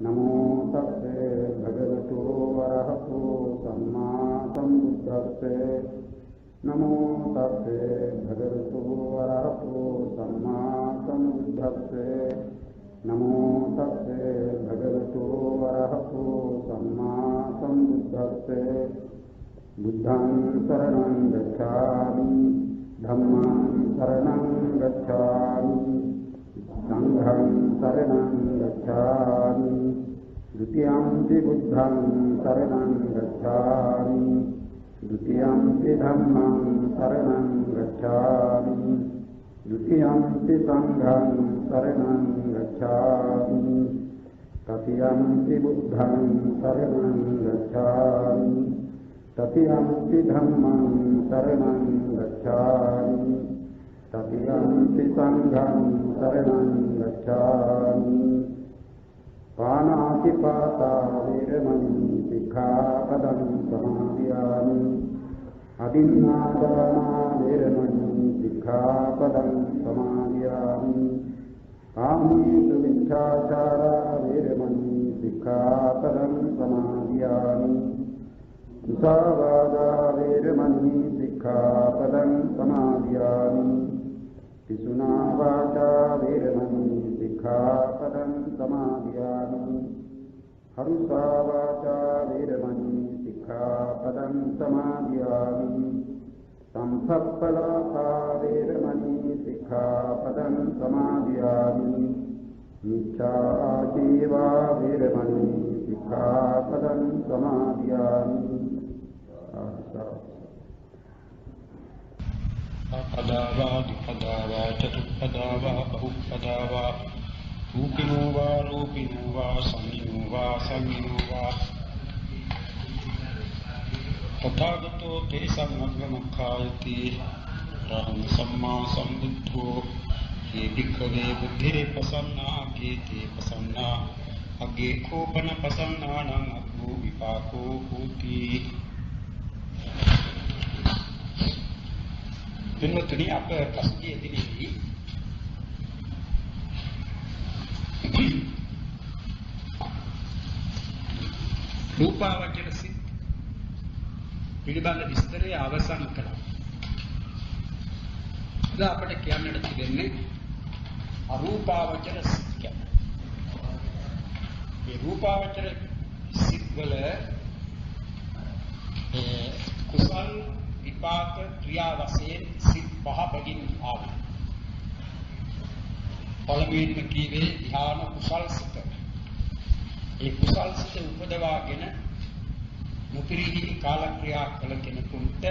नमो तस्से भगवतो वरहतो सम्मा सम्बुद्धस्से नमो तस्से भगवतो वरहतो सम्मा सम्बुद्धस्से नमो तस्से भगवतो वरहतो सम्मा सम्बुद्धस्से बुद्धं शरणं गच्छामि धम्मं शरणं गच्छामि संघं शरणं गच्छामि द्वितीयंपि बुद्धं शरणं गच्छामि द्वितीयंपि धम्मं शरणं गच्छामि द्वितीयंपि संघं शरणं गच्छामि तृतीयंपि बुद्धं शरणं गच्छामि तृतीयंपि धम्मं शरणं गच्छामि तृतीयंपि संघं शरणं गच्छामि पानातिपाता वेरमणि सिक्खापदं समादयामि अदिन्नादाना वेरमणि सिक्खापदं समादयामि कामेषु मिथ्याचारा वेरमणि सिक्खापदं समादयामि मुसावादा वेरमणि सिक्खापदं समादयामि पिशुना वाचा वेरमणि सिक्खापदं समादयामि हरुषा वाचा वेरमणि सिक्खापदं समादयामि संसप्पलापा वेरमणि सिक्खापदं समादयामि मिथ्याजीवा वेरमणि सिक्खापदं समादयामि पदावा दुपदावा चतुपदावा बहुपदावा रूपिणो वा संगिनो वा तथागतो ते समग्रमुखायति रहं सम्मा सम्बुद्धो ये भिक्खवे बुद्धे प्रसन्ना के ते प्रसन्ना अग्गे कोपन प्रसन्नानां अग्गो विपाको होति පින්වත්නි අප පසුගිය දිනෙදී රූපාවචර සිත් පිළිබඳ විස්තරය අවසන් කළා. දැන් අපිට කියන්නට තිබෙන්නේ අරූපාවචර සිත් ගැන. මේ රූපාවචර සිත් වල කුසල් විපාක ක්‍රියා වශයෙන් සිත් පහ බැගින් ආවා. පළමුවෙන්ම කීවේ ධ්‍යාන කුසල් සිත. ඒ කුසල් සිත උපදවාගෙන මුපිරිහි කාල ක්‍රියා කළ කෙනෙකුට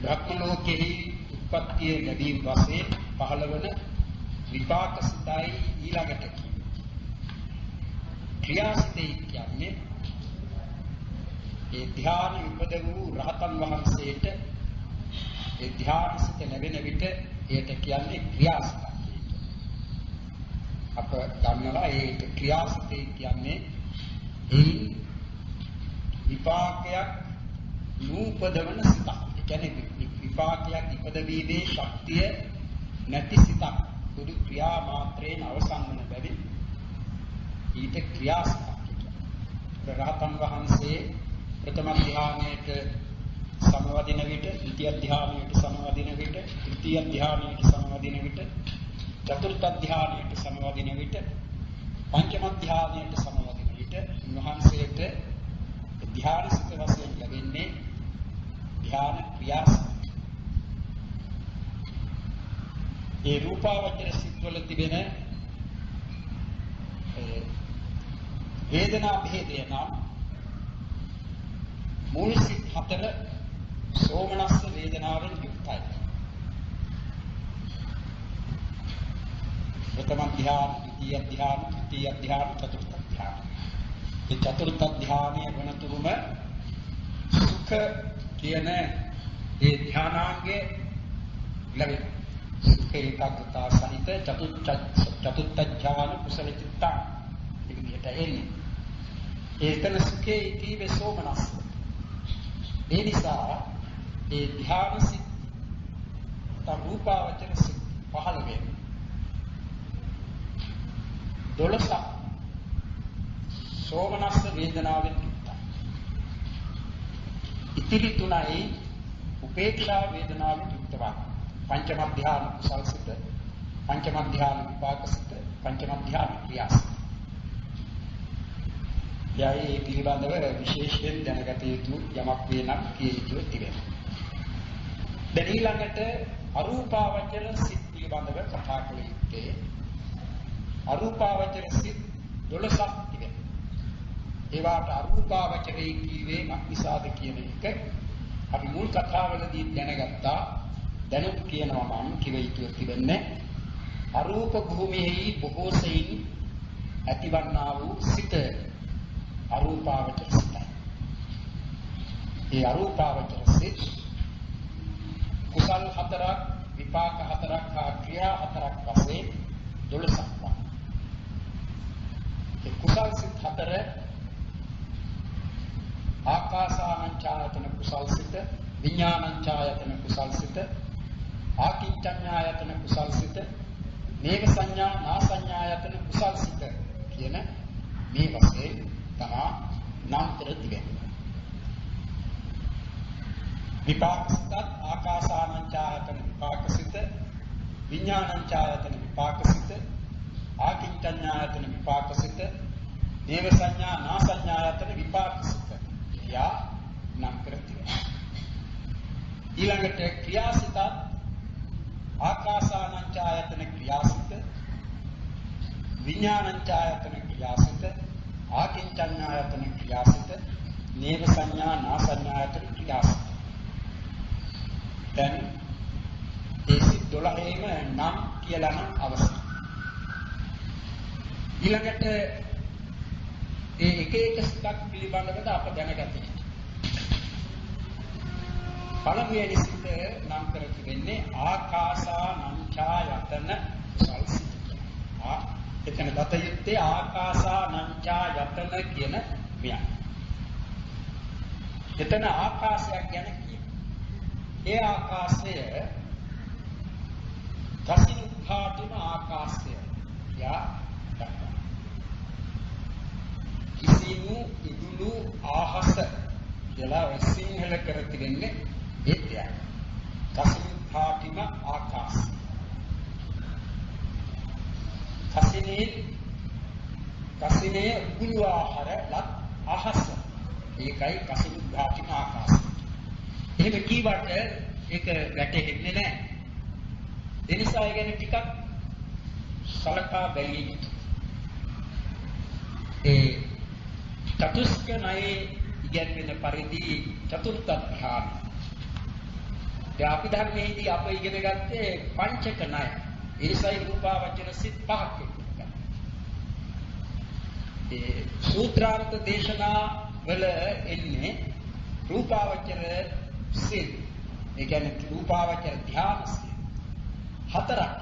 බ්‍රහ්ම ලෝකෙහි උත්පත්තිය ලැබීම වශයෙන් පහළවන විපාක සිතයි ඊළඟට කියන්නේ. ක්‍රියා සිතයි කියන්නේ ඒ ධ්‍යාන උපද වූ රහතන් වහන්සේට ඒ ධ්‍යාන සිත ලැබෙන විට ඒට කියන්නේ ක්‍රියාසිත. අප ගන්නවා ඒ ක්‍රියාසිතේ කියන්නේ ඒ විපාකයක් නූපදවන සිතක්. ඒ කියන්නේ විපාකයක් ඉපදවීමේ ශක්තිය නැති සිතක්. පොදු ක්‍රියා මාත්‍රයෙන් අවසන් වන බැවින් ඊට ක්‍රියාසිතක් කියනවා. රහතන් වහන්සේ प्रथम ध्यानेट समवदिन विट द्वितीय ध्यानेट समवदिन विट तृतीय ध्यानेट समवदिन विट चतुर्थ ध्यानेट समवदिन विट पंचम ध्यानेट समवदिन विट महंसेट ध्यान सित वශයෙන් ලැබෙන්නේ ध्यान ක්‍රියාස. ඒ රූපාවචර සිත්වල තිබෙන වේදනා භේදය නම් मूल सिद्ध हतर सोमनस्स वेदनावेन युक्तයි. प्रथम ध्यान, द्वितीय ध्यान, तृतीय ध्यान, चतुर्थ ध्यान. ये चतुर्थ ध्यानයේ වනතුරුම සුඛ කියන ඒ ධානාංගයේ ලැබෙන සුඛ ඒකාග්‍රතාව සහිත චතුර්ථ ඥාන කුසල චිත්ත විදිහට එන්නේ. ඒතන සුඛේ ඉතිවේ සෝමනස්ස. ඒ නිසා ඒ ධ්‍යාන සිත් රූපාවචර සිත් පහළ වෙනවා. 12 සෝමනස්ස වේදනාවෙන් යුක්තයි. ඉතිරි තුනයි උපේක්ෂා වේදනාවෙන් යුක්තව. පංචම ධ්‍යාන කුසල්සිත, පංචම ධ්‍යාන විපාකසිත, පංචම ධ්‍යාන ක්‍රියාසිත. යයි පිළිබඳව විශේෂයෙන් දැනගත යුතු යමක් වේ නම් කිය යුතු තිබෙනවා. දැන් ඊළඟට අරූපාවචර සිත් පිළිබඳව කතා කළ යුත්තේ අරූපාවචර සිත් 12ක් තිබෙනවා. ඒවාට අරූපාවචරයේ කීවේ මක්නිසාද කියන එක අපි මුල් කතාවලදී දැනගත්තා. දැනුත් කියනවා මම කිව යුතු තිබෙන්නේ අරූප භූමියෙහි බොහෝ සෙයින් ඇතිවන්නා වූ සිත අරූපාවචර සිතයි. ඒ අරූපාවචර සිත කුසල් 4ක්, විපාක 4ක්, ක්‍රියා 4ක් වශයෙන් 12ක්. ඒ කුසල් සිත 4 ආකාසානංචායතන කුසල් සිත, විඥානංචායතන කුසල් සිත, ආකින්චඤ්ඤායතන කුසල් සිත, නේව සංඥා නාසඤ්ඤායතන කුසල් සිත කියන මේ වශයෙන් තමයි නම් කර තිබෙන්නේ. විපාක සිත, ආකාසානංචායතන විපාක සිත, විඥානංචායතන විපාක සිත, ආකින්චඤ්ඤායතන විපාක සිත, නේව සංඥා නාසඤ්ඤායතන විපාක සිත යා නම් කර තිබෙනවා. ඊළඟට ක්‍රියාසිත ආකාසානංචායතන ක්‍රියාසිත, විඥානංචායතන ක්‍රියාසිත, ආකින්චඤ්ඤායතන ක්‍රියාසිත, නේව සංඥා නාසඤ්ඤායතන ක්‍රියාසිත. දැන් ඒ සිත් 12ෙම නම් කියලා නම් අවශ්‍යයි. ඊළඟට ඒ එක එක සිතක් පිළිබඳව අප දැනගන්න. පළමුවෙනි සිත නම් කර තිබෙන්නේ ආකාසානංචායතන කුසල් සිත. එතන දත යුත්තේ ආකාසානංචායතන කියන මෙයයි. එතන ආකාශයක් ගැන කියනවා. ඒ ආකාශය කසිනුඛාටිම ආකාශය යා දක්වනවා. කිසිමු ඉදුළු ආහස කියලා සිංහල කර තිබෙන්නේ ඒත්‍යයි. කසිනුඛාටිම ආකාශය. කසිනේ උගුළු ආහාර ලත් අහස. ඒකයි කසිනුඛාටිම ආකාශය. එහෙම කීවට ඒක වැටහෙන්නේ නැහැ. ඒ නිසා ඒ ගැන ටිකක් සලකා බැලිය යුතුයි. ඒ චතුස්ක ණයේ ඉගෙනගෙන පරිදි චතුර්ථ ධ්‍යාන. ඒ අපි ධර්මයේදී අප ඉගෙන ගත්තේ පංචක ණය. ඒ නිසා රූපාවචර සිත් 5ක් ඉගෙනගත්තා. ඒ සූත්‍රාර්ථ දේශනා වල එන්නේ රූපාවචර සිත්. ඒ කියන්නේ රූපාවචර ධ්‍යාන සිත් 4ක්.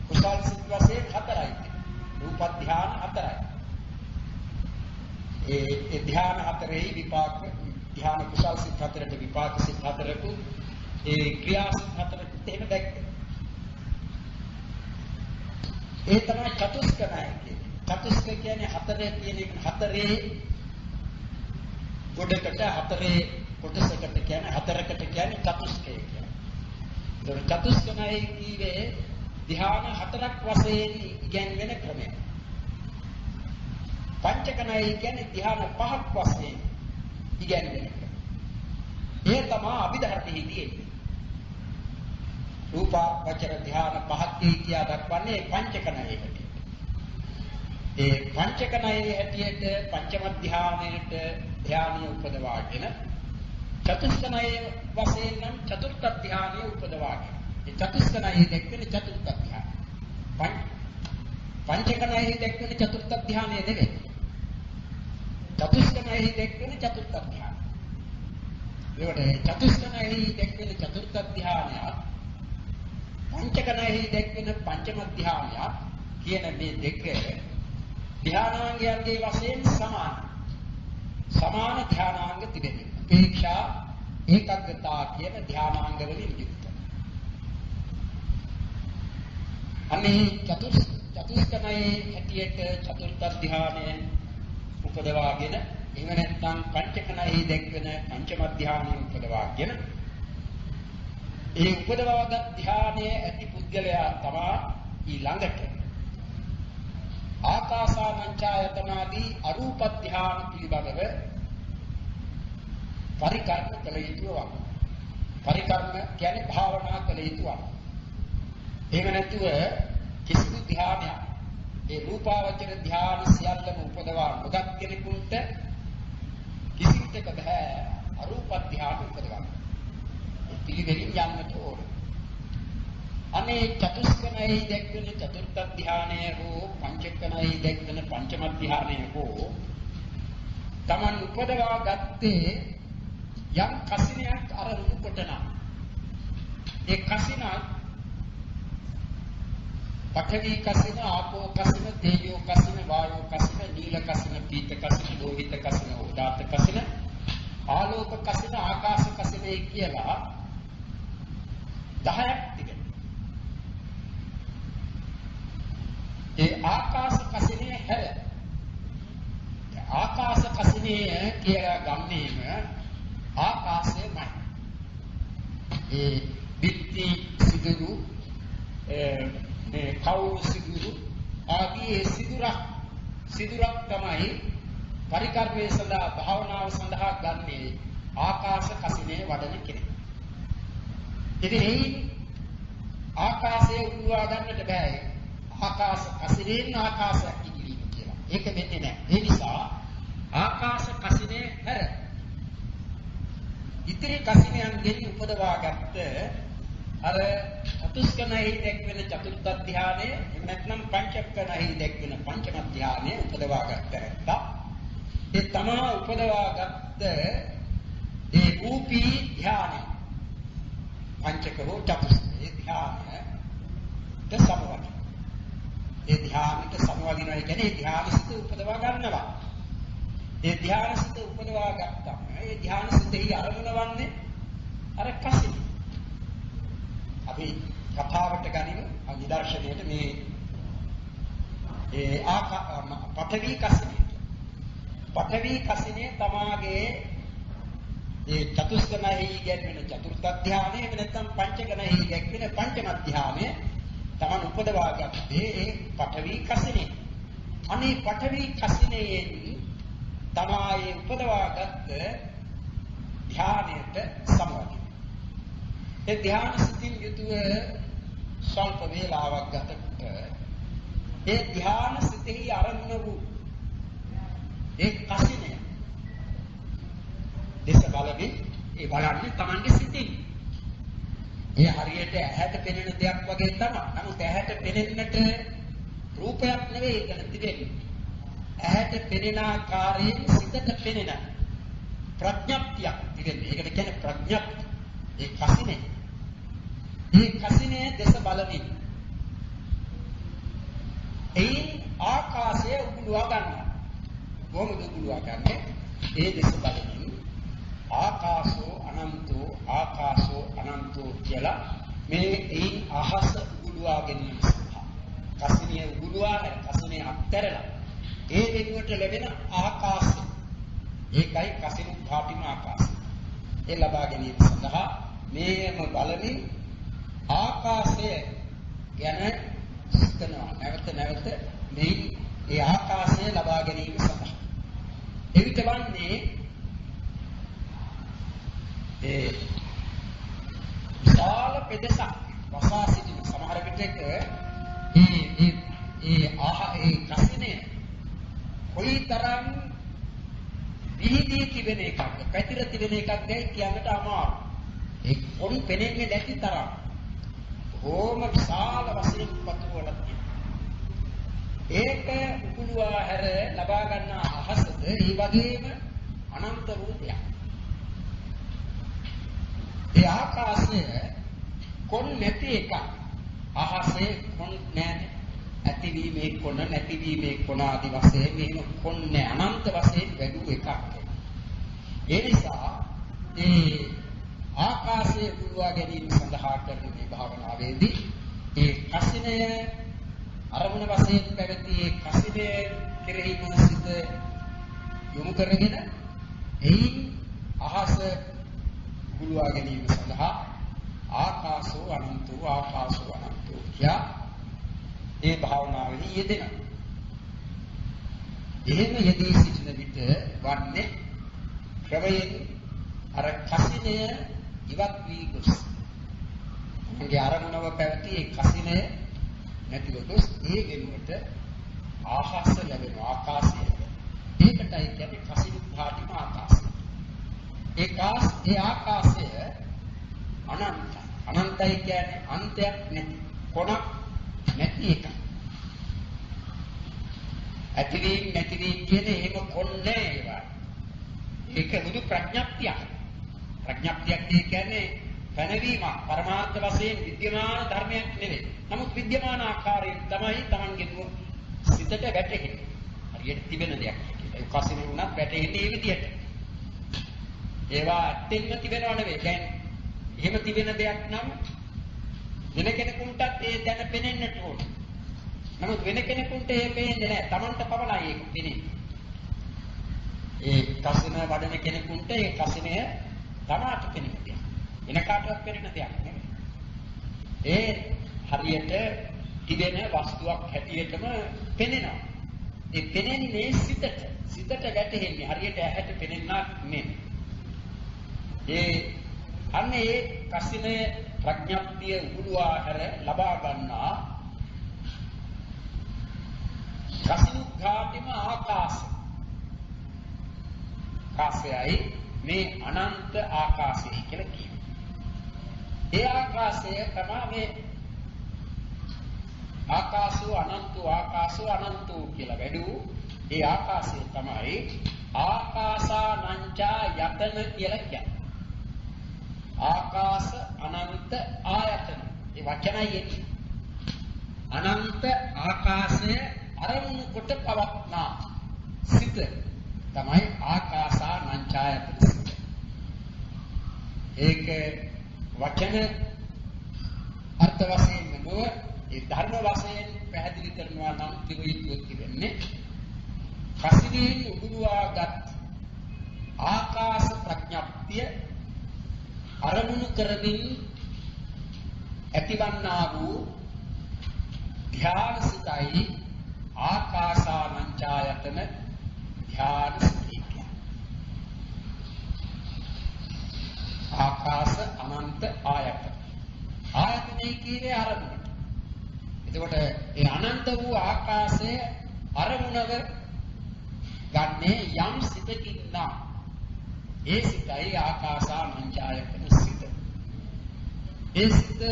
කුසල් සිත් වශයෙන් 4යි. රූප ධ්‍යාන 4යි. ඒ ධ්‍යාන 4ෙහි විපාක ධ්‍යාන කුසල් සිත් 4ට විපාක සිත් 4ට ඒ ක්‍රියා සිත් 4ට එහෙම දැක්කේ. ඒ තමයි චතුස්ක ණය කියන්නේ. චතුස්ක කියන්නේ 4 කියන එක 4 ගොඩකට 4 කොටසකට කියන්නේ 4කට කියන්නේ චතුස්කය කියන්නේ. ඒක චතුස්ක ණය කීවේ ධ්‍යාන 4ක් වශයෙන් ඉගෙනගෙන ක්‍රමය. පංචක ණය කියන්නේ ධ්‍යාන 5ක් වශයෙන් ඉගෙනගෙන ක්‍රමය. ඒ තමයි අභිධර්මයේදී එන්නේ. රූපාවචර ධ්‍යාන 5ක් කියා දක්වන්නේ පංචක ණයකට. ඒ පංචක ණයේ හැටියට පංචම ධ්‍යානයේට ධ්‍යානිය උපදවාගෙන චතුස්ක ණයේ වශයෙන් නම් චතුර්ථ ධ්‍යානිය උපදවාගෙන ඒ චතුස්ක ණයේ දැක්වෙන චතුර්ථ ධ්‍යාන පංචක ණයේ දැක්වෙන චතුර්ථ ධ්‍යානය නෙවෙයි. චතුස්ක ණයේ දැක්වෙන චතුර්ථ ධ්‍යාන. ඒකට චතුස්ක ණයේ දැක්වෙන චතුර්ථ ධ්‍යානය පංචක ණයේ දැක්වෙන පංචම ධ්‍යානය කියන මේ දෙක ධ්‍යානාංගයන්ගේ වශයෙන් සමාන ධ්‍යානාංග තිබෙනවා. උපේක්ෂා ඒකාග්‍රතාව කියන ධ්‍යානාංග වලින් යුක්තයි. අනේ චතුස්ක ණයේ හැටියට චතුර්ථ ධ්‍යානය උපදවාගෙන එහෙම නැත්නම් පංචකණෙහි දැක්වෙන පංචම ධානය උපදවාගෙන ඒ උපදවාගත් ධානයේ ඇති පුද්ගලයා තමයි ඊළඟට ආකාසානංචායතනාදී අරූප ධාන පිළිබඳව පරිකර්ම කළ යුතුවා. පරිකර්ම කියන්නේ භාවනා කළ යුතුවා. එහෙම නැතුව කිසිදු ධානයක් ඒ රූපාවචර ධාන සියල්ලම උපදවා නොගත් කෙනෙකුට කිසිවිටක බෑ අරූප ධාන උපදවන්න. ඒ පිළිවෙලින් යන්නට ඕන. අනේ චතුස්කණෙහි දැක්වෙන චතුර්ථ ධානය හෝ පංචකණෙහි දැක්වෙන පංචම ධානය හෝ තමන් උපදවා ගත්තේ යම් කසිනයක් අරමුණු කොටනම් ඒ කසින පඨවි කසින ආපෝ කසින තේජෝ කසින වායෝ කසින නීල කසින පීත කසින ලෝහිත කසින උදාත කසින ආලෝක කසින ආකාශ කසින කියලා 10ක් තිබෙනවා. ඒ ආකාශ කසිනේ හැර ආකාශ කසිනේ කියලා ගන්නේම ආකාශයමයි. ඒ බිත්ති සිදුරු කවුරු සිදුරු ආදී සිදුරක් තමයි පරිකර්මයේ සඳහා භාවනාව සඳහා ගන්නේ ආකාශ කසිනේ වඩන කෙනෙක්. ඉතින් මේ ආකාශයේ උඩුවා ගන්නට බෑ. ආකාශ කසිනෙන් ආකාශයක් ඉදිරිම කියලා. ඒක වෙන්නේ නැහැ. ඒ නිසා ආකාශ කසිනේ හැර ඉතිරි කසිනයන්ගෙන් උපදවාගත්ත අර චතුස්කණෙහි දැක්වෙන චතුර්ථ ධානය එහෙම නැත්නම් පංචකණෙහි දැක්වෙන පංචම ධානය උපදවාගත්ත නැත්නම් ඒ තමා උපදවාගත්ත ඒ රූපී ධානය පංචකෝ චතුස්කේ ධානය දසමවද ඒ ධානයට සමවදිනවා කියන්නේ ඒ ධානසිත උපදවා ගන්නවා. ඒ ධානසිත උපදවා ගත්තම ඒ ධානසිතෙහි අරමුණ වන්නේ අර කසින. අපි කතාවට ගනිමු නිදර්ශනයට මේ ඒ පඨවි කසිනේ. පඨවි කසිනේ තමාගේ ඒ චතුස්කණෙහි ගැටෙන චතුර්ථ ධානය එහෙම නැත්නම් පංචකණෙහි ගැටෙන පංචම ධානය තමන් උපදවා ගත්තේ ඒ පඨවි කසිනේ. අනේ පඨවි කසිනේෙන් තමයි උපදවාගත් ධානයට සමවදින. ඒ ධාන සිතින් යුතුව ස්වල්ප වේලාවක් ගතකොට ඒ ධාන සිතෙහි ආරම්භ වූ ඒ කසිනය දේශ බලමින් ඒ බලන්නේ Tamange සිතින්. ඒ හරියට ඇහැට පෙනෙන දෙයක් වගේ තමයි. නමුත් ඇහැට පෙනෙන්නට රූපයක් නෙවෙයි එතන තිබෙන්නේ. ඇහැට පෙනෙන ආකාරයෙන් සිතට පෙනෙන ප්‍රඥප්තියක් තිබෙන්නේ. ඒකට කියන්නේ ප්‍රඥප්ති. ඒ කසිනේ. ඒ කසිනේ දේශ බලමින් ඒ ආකාශයේ උගුලවා ගන්නවා. කොහොමද උගුලවා ගන්නේ? ඒ දේශ බලමින් ආකාශෝ අනන්තෝ කියලා මේ ඒ අහස උගුලවා ගැනීම සඳහා කසිනේ උගුලවා කසිනේ අත්තරලා ඒ වෙනුවට ලැබෙන ආකාශය ඒකයි කසින භාටිම ආකාශය. ඒ ලබා ගැනීම සඳහා මේම බලමින් ආකාශය ගැන සිතනවා. නැවත මේ ඒ ආකාශය ලබා ගැනීම සඳහා එවිට වන්නේ ඒ විශාල පෙදෙසක් වසා සිටින සමහර විටක ඒ කසිනේ කොයිතරම් විහිදී තිබෙන එකක්ද පැතිර තිබෙන එකක්ද කියන්නට අමාරුයි. ඒ පොන් පෙනෙන්නේ නැති තරම් ඕම විශාල වශයෙන් පතුරවල තියෙනවා. ඒක උකුලුවා හැර ලබා ගන්න අහසද ඒ වගේම අනන්ත රූපයක්. ඒ ආකාශය කොන් නැති එකක්. අහසේ කොන් නැහැ. ඇතිවීමේ කොන නැතිවීමේ කොන ආදි වශයෙන් මේක කොන්නේ අනන්ත වශයෙන් වැඩි එකක්. ඒ නිසා ඒ ආකාශයේ උරුවා ගැනීම සඳහා කරන මේ භාවනාවේදී ඒ කසිනය අරමුණ වශයෙන් පැවති ඒ කසිනය කෙරෙහි මනසිත යොමු කරගෙන එයින් අහස ගුලවා ගැනීම සඳහා ආකාශෝ අනන්තෝ කියා ඒ භාවනාවෙහි යෙදෙනවා. එහෙම යෙදී සිටින විට වන්නේ ක්‍රමයෙන් අර කසිනය ඉවත් වී ගොස්. මගේ අරමුණව පැවති ඒ කසිනය නැතිව ගොස් ඒ වෙනුවට ආහස ලැබෙනවා ආකාශය. ඒකටයි කියන්නේ කසිනුභාතිම ආකාශය. ඒ ආකාශය අනන්තයි. අනන්තයි කියන්නේ අන්තයක් නැති කොනක් නැති එක. ඇතිවීම නැතිවීම කියන්නේ එහෙම කොන්නේ ඒවා. ඒක බුදු ප්‍රඥප්තියක්. ප්‍රඥප්තියක් කියන්නේ පැනවීමක් පරමාර්ථ වශයෙන් විද්‍යමාන ධර්මයක් නෙවෙයි. නමුත් විද්‍යමාන ආකාරයෙන් තමයි Tamanගේ සිතට වැටෙන්නේ. හරියට තිබෙන දෙයක්. ඒ කසිනේ වුණත් වැටෙන්නේ මේ විදියට. ඒවා ඇත්තෙන්ම තිබෙනව නෙවෙයි. කියන්නේ එහෙම තිබෙන දෙයක් නම් වෙන කෙනෙකුටත් ඒ දැන පෙනෙන්නට ඕන. නමුත් වෙන කෙනෙකුට ඒ පේන්නේ නැහැ. Tamanට පමණයි ඒක පෙනෙන්නේ. ඒ කසින වඩන කෙනෙකුට ඒ කසිනය තමාට පෙනෙන දෙයක්. වෙන කාටවත් පෙනෙන දෙයක් නෙවෙයි. ඒ හරියට තිබෙන වස්තුවක් හැටියටම පෙනෙනවා. ඒ පෙනෙන්නේ සිතට වැටෙන්නේ හරියට ඇහැට පෙනෙන්නක් නෙවෙයි. අන්නේ කසිනය ප්‍රඥප්තිය උගුලවා හැර ලබා ගන්නා කසිනුඝාතිම ආකාශයයි මේ අනන්ත ආකාශය කියලා කියනවා. ඒ ආකාශය තමයි මේ ආකාශෝ අනන්තෝ කියලා වැඩි ඒ ආකාශය තමයි ආකාසානංචා යතන කියලා කියන්නේ. ආකාශ අනන්ත ආයතන. ඒ වචනයි එන්නේ. අනන්ත ආකාශය අරමුණු කොට පවත්නා සිත තමයි ආකාසානංචායතන. ඒක වචන අර්ථ වශයෙන් නෙවෙයි ඒ ධර්ම වශයෙන් පැහැදිලි කරනවා නම් කිව්වොත් වෙන්නේ කසිනින් උගුරුවාගත් ආකාශ ප්‍රඥප්තිය අරමුණු කරමින් ඇතිවන්නා වූ ධ්‍යාන සිතයි ආකාසානංචායතන ධ්‍යාන සිතයි. ආකාශ අනන්ත ආයතන. ආයතනයි කියන්නේ අරමුණ. එතකොට ඒ අනන්ත වූ ආකාශය අරමුණව ගන්නේ යම් සිතකින් නම් ඒ සිතයි ආකාසානංචායතන සිත. ඒ සිත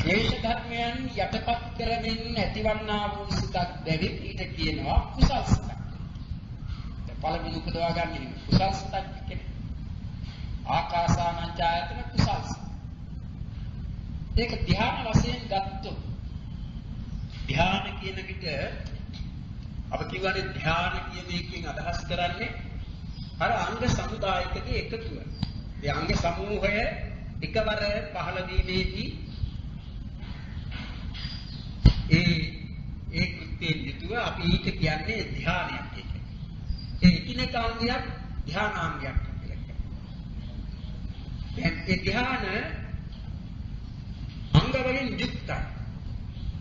ක්ලේශ ධර්මයන් යටපත් කරමින් ඇතිවන්නා වූ සිතක් බැවින් ඊට කියනවා කුසල් සිතක්. දැන් පළමුව උපදවා ගන්න කුසල් සිතක් කියන්නේ ආකාසානංචායතන කුසල් සිත. ඒක ධ්‍යාන වශයෙන් ගත්තොත් ධ්‍යාන කියන විට අප කියවනේ ධ්‍යාන කියන එකෙන් අදහස් කරන්නේ අර අංග සමුදායකගේ එකතුව. ඒ අංග සමූහය එකවර පහළ වීමේදී ඒ කෘත්‍යයෙන් යුතුව අපි ඊට කියන්නේ ධ්‍යානයක් කියලා. ඒ එකිනෙක අංගයක් ධ්‍යානාංගයක් කියලා කියනවා. දැන් ඒ ධ්‍යාන අංග වලින් යුක්තයි.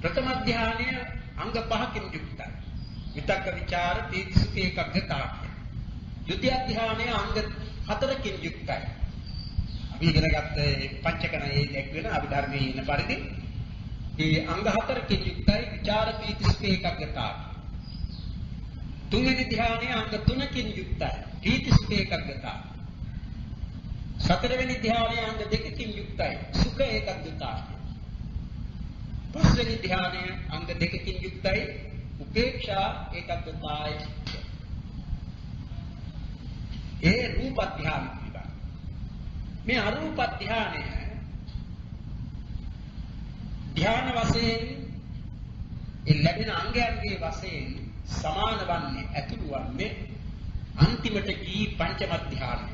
ප්‍රථම ධ්‍යානය අංග පහකින් යුක්තයි. විතක්ක විචාර තීති සුඛ ඒකග්ගතා. ဒုတိ ය ධ්‍යානය අංග හතරකින් යුක්තයි. අපි ඉගෙන ගත්ත පංචකණයේ දැක්වෙන අභිධර්මයේ ඉන්න පරිදි මේ අංග හතරකින් යුක්තයි විචාර තීති සුඛ ඒකග්ගතා. තුන්වෙනි ධ්‍යානය අංග තුනකින් යුක්තයි තීති සුඛ ඒකග්ගතා. සතරවෙනි ධ්‍යානය අංග දෙකකින් යුක්තයි සුඛ ඒකග්ගතා. පස්වෙනි ධ්‍යානය අංග දෙකකින් යුක්තයි උපේක්ෂා ඒකග්ගතාය. ඒ රූප ධ්‍යාන පිළිබඳ. මේ අරූප ධ්‍යානය ධ්‍යාන වශයෙන් ලැබෙන අංගයන්ගේ වශයෙන් සමාන වන්නේ ඇතුළු වන්නේ අන්තිමට කී පංචම ධ්‍යානය.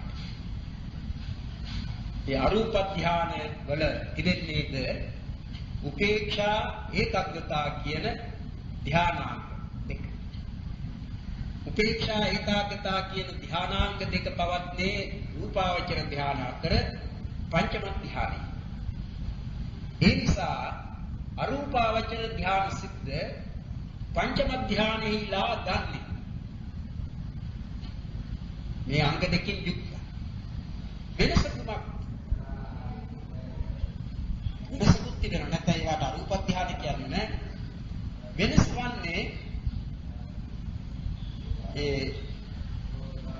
ඒ අරූප ධ්‍යාන වල තිබෙන්නේද උපේක්ෂා ඒකාග්‍රතාව කියන ධානාංග දෙක. උපේක්ෂා ඒකාග්‍රතාව කියන ධානාංග දෙක පවත්නේ රූපාවචර ධාන අතර පංචම ධානයි. ඒ නිසා අරූපාවචර ධාන සිද්ද පංචම ධානයේලා ගන්නේ. මේ අංග දෙකකින් යුක්ත. වෙනස කුමක්? වෙනසකුත් තිබෙනවා. නැත්නම් ඒවට අරූප ධානය කියන්නේ නෑ. වෙනස් වන්නේ ඒ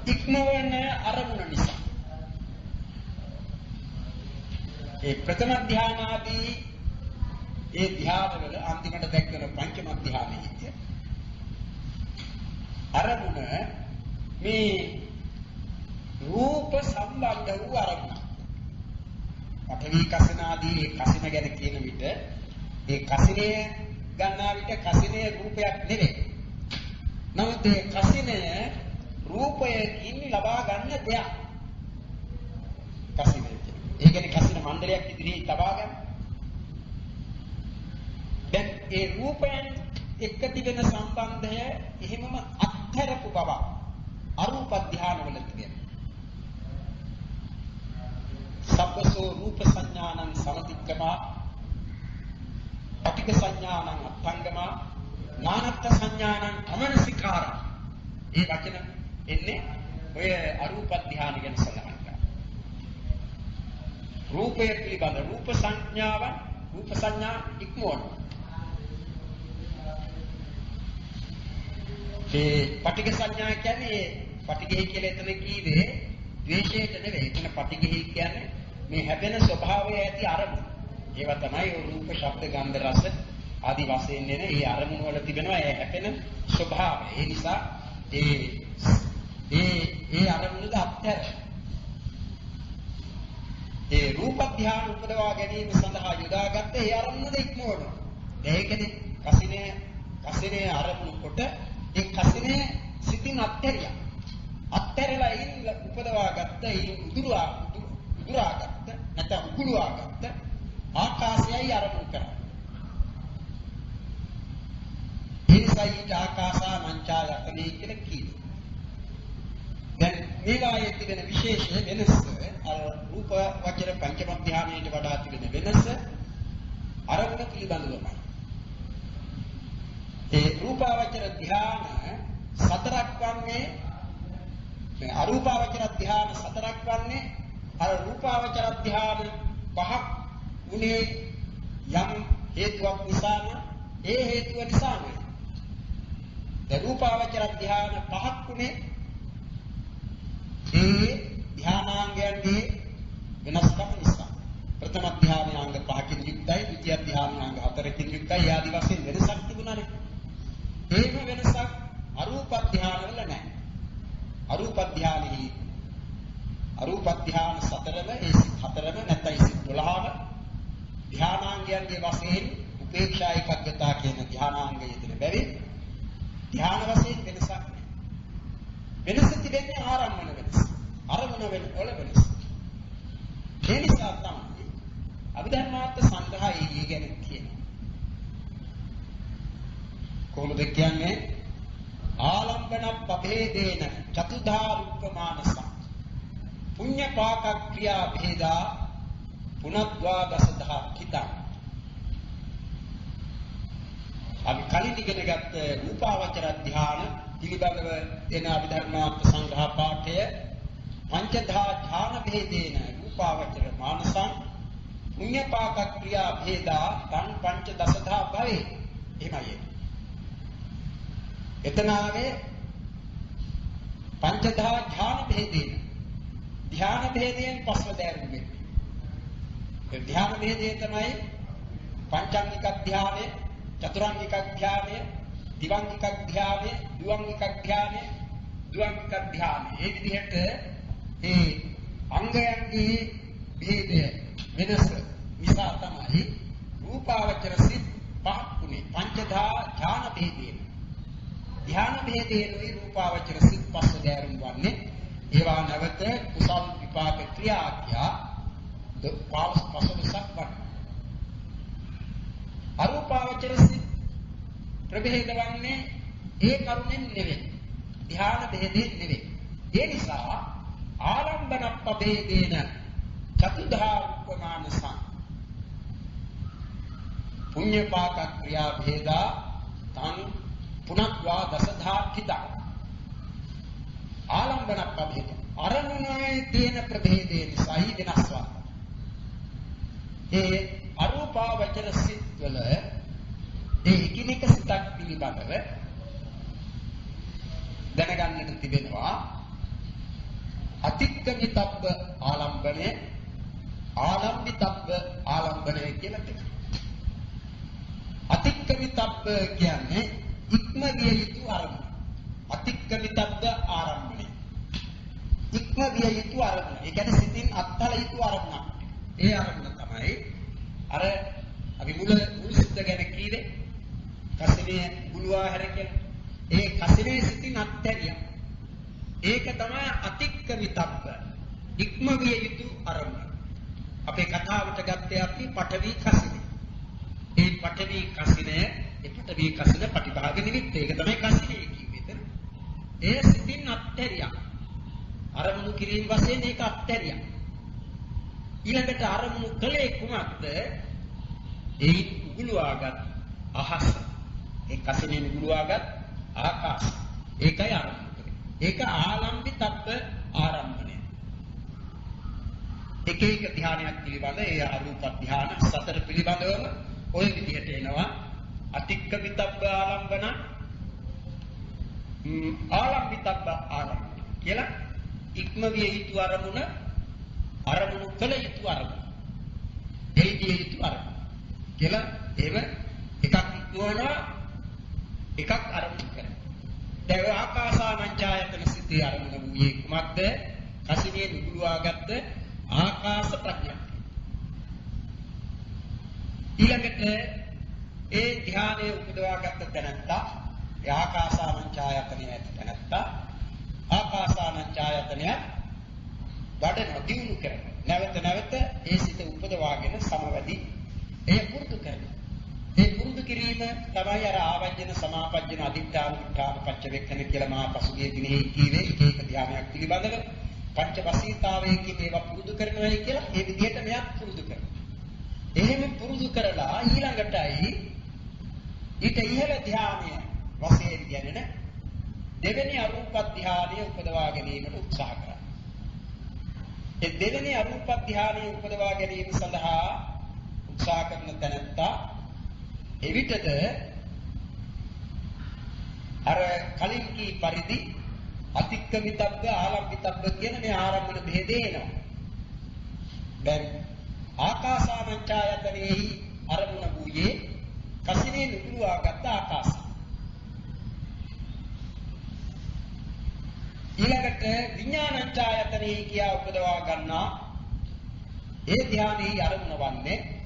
ඉක්මවන අරමුණ නිසා. ඒ ප්‍රථම ධානාදී ඒ ධානවල අන්තිමට දැක්වෙන පංචම ධානයේදී අරමුණ මේ රූප සම්බන්ධ වූ අරමුණ. පඨවි කසිනාදී ඒ කසින ගැන කියන විට ඒ කසිනේ ගන්නා විට කසිනේ රූපයක් නෙවෙයි. නමුත් ඒ කසිනය රූපයකින් ලබා ගන්න දෙයක්. කසිනේ. ඒ කියන්නේ කසින මණ්ඩලයක් ඉදිරියේ ලබා ගන්න. දැන් ඒ රූපයන් එක්ක තිබෙන සම්බන්ධය එහෙමම අත්හැරපු බව අරූප ධානවල තිබෙනවා. සබ්බසෝ රූප සංඥානං සමතික්කමා පටික සංඥානං අත්ංගමා නානත්ත් සංඥානං අමනසිකාරා. මේ වචන එන්නේ ඔය අරූප ධාන ගැන සඳහන් කරනවා. රූපය පිළිබඳ රූප සංඥා ඉක්මවන. ඒ පටික සංඥා කියන්නේ පටිඝය කියලා එතන කීවේ ද්වේෂයට නෙවෙයි. එතන පටිඝය කියන්නේ මේ හැපෙන ස්වභාවය ඇති අරමුණ. ඒවා තමයි රූප, ශබ්ද, ගන්ධ, රස ආදී වශයෙන් එන ඒ අරමුණ වල තිබෙනවා ඒ හැපෙන ස්වභාවය. ඒ නිසා ඒ අරමුණද අත්හැර ඒ රූප ධ්‍යාන උපදවා ගැනීම සඳහා යොදාගත්ත ඒ අරමුණද ඉක්මවනවා. ඒකනේ කසිනේ අරමුණු කොට ඒ කසිනේ සිතින් අත්හැරියා. අත්හැරලා ඉන්න උපදවාගත්ත ඒ උදුරාගත්ත නැත්නම් උගුලවාගත්ත ආකාශයයි අරමුණු කරා. ඒ නිසා ඊට ආකාශා මංචායතනේ කියලා කියනවා. දැන් මේවායේ තිබෙන විශේෂ වෙනස අර රූප වචර පංචම ධානයට වඩා තිබෙන වෙනස අරමුණ පිළිබඳවයි. ඒ රූපාවචර ධාන සතරක් වන්නේ මේ අරූපාවචර ධාන සතරක් වන්නේ අර රූපාවචර ධාන පහක් උනේ යම් හේතුවක් නිසාම ඒ හේතුව නිසාම ඒ රූපාවචර ධාන පහක් උනේ ඒ ධානාංගයන්ගේ වෙනස්කම් නිසා. ප්‍රථම ධානාංග 5කින් යුක්තයි, ද්විතිය ධානාංග 4කින් යුක්තයි. ආදි වශයෙන් වෙනසක් තිබුණානේ. ඒක වෙනසක් අරූප ධානවල නැහැ. අරූප ධානෙහි අරූප ධාන 4ම ඒ 4ම නැත්නම් 12ම ධානාංගයන්ගේ වශයෙන් උපේක්ෂා ඒකාග්‍රතාව කියන ධානාංගය දෙන බැරි ධාන වශයෙන් වෙනසක් නැහැ. වෙනස තිබෙන්නේ ආරම්භන වෙනස. අරමුණ වල වෙනස. ඒ නිසා තමයි අභිධර්මාර්ථ සංග්‍රහය ගැන කියනවා. කොහොමද කියන්නේ? ආලම්බන පභේදේන චතුධා රූපමානස පුඤ්ඤ පාක ක්‍රියා භේදා පුනද්වාදසධා කිතං. අපි කලින් ඉගෙනගත්ත රූපාවචර ධ්‍යාන පිළිබඳව එන අභිධර්මාර්ථ සංග්‍රහ පාඨය පංචධා ඥාන භේදේන රූපාවචර මානසං පුඤ්ඤ පාක ක්‍රියා භේදා තං පංචදසධා භවේ. එහෙමයි. එතනාවේ පංචධා ඥාන භේදේන ධ්‍යාන භේදයෙන් පස්වදෑරුම් වෙන්නේ. ඒ ධ්‍යාන භේදය තමයි පංචාංගික ධ්‍යානය, චතුරාංගික ධ්‍යානය, දිවාංගික ධ්‍යානය, ද්විාංගික ධ්‍යානය, ද්විාංගික ධ්‍යානය. මේ විදිහට ඒ අංගයන්ගේ භේදය වෙනස නිසා තමයි රූපාවචර සිත් පහක් උනේ. පංචධා ඥාන භේදයෙන් ධ්‍යාන භේදයෙන්ුයි රූපාවචර සිත් පස්වදෑරුම් වන්නේ. ඒවා නැවත කුසල් විපාක ක්‍රියා කියා පසවසක් වන්. රූපාවචර සිත් ප්‍රභේද වන්නේ ඒ කරුණෙන් නෙවෙයි. ධ්‍යාන බෙහෙදෙන් නෙවෙයි. ඒ නිසා ආලම්බන පබේදේන චතුධා උපමානසං පුඤ්ඤ පාක ක්‍රියා භේදා තං පුනක්වා දසධාක්ඛිතා ආලම්බන පබේද අරමුණේ තියෙන ප්‍රභේදේ නිසායි වෙනස් වන්නේ. ඒ අරූපාවචර සිත් වල ඒ එකිනෙක සිතක් පිළිබඳව දැනගන්නට තිබෙනවා අතික්කමිතබ්බ ආලම්බනය ආලම්බිතබ්බ ආලම්බනය කියලා දෙකක්. අතික්කමිතබ්බ කියන්නේ ඉක්ම විය යුතු අරමුණ. අතික්කමිතබ්බ ආරම්භණය. ඉක්ම විය යුතු අරමුණ. ඒ කියන්නේ සිතින් අත්හල යුතු අරමුණ. ඒ අරමුණ තමයි අර අපි මුල සුද්ධ ගැන කීවේ කසිනේ බුලුවා හැර කියලා. ඒ කසිනේ සිතින් අත්හැරියා. ඒක තමයි අතික්කමිතබ්බ. ඉක්ම විය යුතු අරමුණ. අපේ කතාවට ගත්තේ අපි පඨවි කසිනේ. ඒ පඨවි කසිනේ ප්‍රතිභාග නිමිත්ත. ඒක තමයි කසිනේ කිව්වෙද? ඒ සිතින් අත්හැරියා. අරමුණු කිරීම වශයෙන් ඒක අත්හැරියා. ඊළඟට අරමුණු කලේ කුමක්ද? ඒ උගුලවාගත් අහස. ඒ කසිනේ උගුලවාගත් ආකාශ. ඒකයි අරමුණ. ඒක ආලම්බිතබ්බ ආරම්භණය. එක එක ධ්‍යානයක් පිළිබඳ ඒ අරූප ධ්‍යාන සතර පිළිබඳව ඔය විදිහට එනවා. අතික්කමිතබ්බ ආලම්බන ආලම්බිතබ්බ ආරම්භණය කියලා ඉක්ම විය යුතු අරමුණ අරමුණු කළ යුතු අරමුණ එළිය යුතු අරමුණ කියලා එහෙම එකක් ඉක්මවනවා එකක් අරමුණු කරනවා. දැන් ආකාසානංචායතන සිතේ අරමුණ වූයේ කුමක්ද? කසිනියේ නුගුලවාගත්ත ආකාශ ප්‍රඥා. ඊළඟට ඒ ධ්‍යානයේ උපදවාගත්ත තැනත්තා ඒ ආකාසානංචායතනය ඇති තැනත්තා ආකාසානංචායතනය වඩන දියුණු කරනවා. නැවත නැවත ඒ සිත උපදවාගෙන සමවැදි එය පුරුදු කරනවා. ඒ පුරුදු කිරීම තමයි අර ආවජ්ජන සමාපජ්ජන අදිත්‍යාන උත්තාන පච්චවෙක්කන කියලා මා පසුගිය දිනේ කීවේ එක එක ධ්‍යානයක් පිළිබඳව පංචවසීතාවයකින් ඒවා පුරුදු කරනවායි කියලා ඒ විදිහට මෙයක් පුරුදු කරනවා. එහෙම පුරුදු කරලා ඊළඟටයි ඊට ඉහළ ධ්‍යානය වශයෙන් ගැනෙන දෙවෙනි අරූප ධ්‍යානය උපදවා ගැනීමට උත්සාහ කරනවා. ඒ දෙවෙනි අරූප ධ්‍යානය උපදවා ගැනීම සඳහා උත්සාහ කරන තැනත්තා එවිටද අර කලින් කී පරිදි අතික්කමිතබ්බ ආලම්බිතබ්බ කියන මේ ආරම්භන භේදේ එනවා. දැන් ආකාසානංචායතනෙහි අරමුණ වූයේ කසිනේ නුගුලවාගත් ආකාශය. ඊළඟට විඥානංචායතනෙහි කියා උපදවා ගන්නා ඒ ධ්‍යානෙහි අරමුණ වන්නේ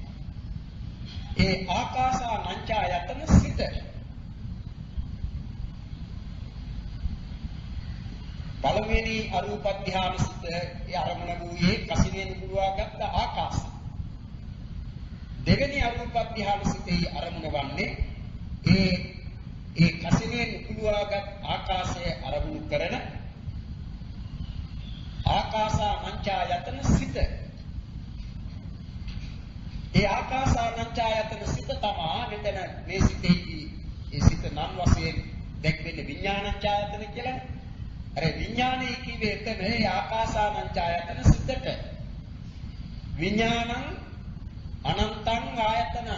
ඒ ආකාසානංචායතන සිත. පළවෙනි අරූප ධ්‍යාන සිත ඒ අරමුණ වූයේ කසිනේ නුගුලවාගත් ආකාශය. දෙවෙනි අරූප ධ්‍යාන සිතේ අරමුණ වන්නේ ඒ කසිනේ නුගුලවාගත් ආකාශයේ අරමුණු කරන ආකාසානංචායතන සිත. ඒ ආකාසානංචායතන සිත තමයි මෙතන මේ සිතේදී ඒ සිත නම් වශයෙන් දැක්වෙන්නේ විඥානංචායතන කියලා. අර විඥානයේ කිව්වේ එතන ඒ ආකාසානංචායතන සිතට. විඥානං අනන්තං ආයතන.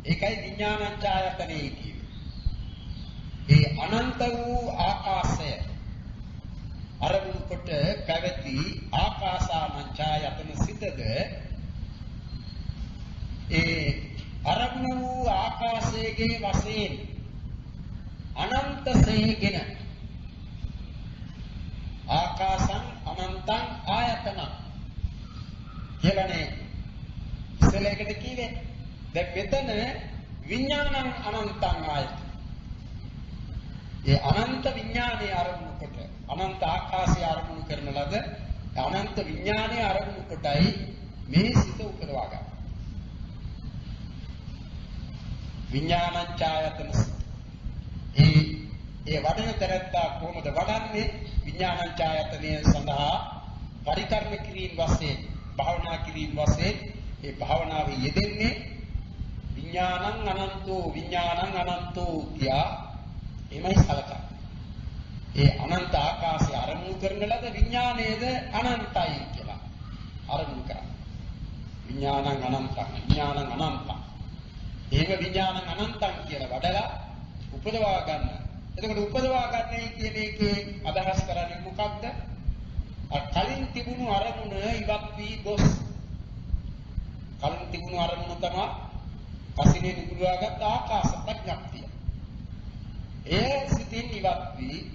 ඒකයි විඥානංචායතනෙ කිව්වේ. ඒ අනන්ත වූ ආකාශය අරමුණු කොට පැවති ආකාසානංචායතන සිතද ඒ අරමුණු වූ ආකාශයේ වශයෙන් අනන්තසේගෙන ආකාසං අනන්තං ආයතන කියලානේ ඉස්සෙල්ලේකට කිව්වේ. දැන් මෙතන විඥානං අනන්තං ආයතන. ඒ අනන්ත විඥානයේ අරමුණු කොට අනන්ත ආකාශය අරමුණු කරන ලද අනන්ත විඥානයේ අරමුණු කොටයි මේ සිත උපදවා ගන්න. විඥානංචායතන ඒ වඩන තරත්තා කොහොමද වඩන්නේ? විඥානංචායතනය සඳහා පරිකර්ම කිරීම වශයෙන්, භාවනා කිරීම වශයෙන් ඒ භාවනාවේ යෙදෙන්නේ විඥානං අනන්තෝ කියා එමයි සලකන්නේ. ඒ අනන්ත ආකාශය අරමුණු කරන ලද විඥානයේද අනන්තයි කියලා අරමුණු කරා. විඥානං අනන්තං. ඒක විඥානං අනන්තං කියලා වඩලා උපදවා ගන්න. එතකොට උපදවා ගන්නයි කියන එකේ අදහස් කරන්නේ මොකක්ද? කලින් තිබුණු අරමුණ ඉවත් වී ගොස්. කලින් තිබුණු අරමුණ තමයි කසිනේ නිකුලවාගත් ආකාශ ප්‍රඥප්තිය. ඒ සිතින් ඉවත් වී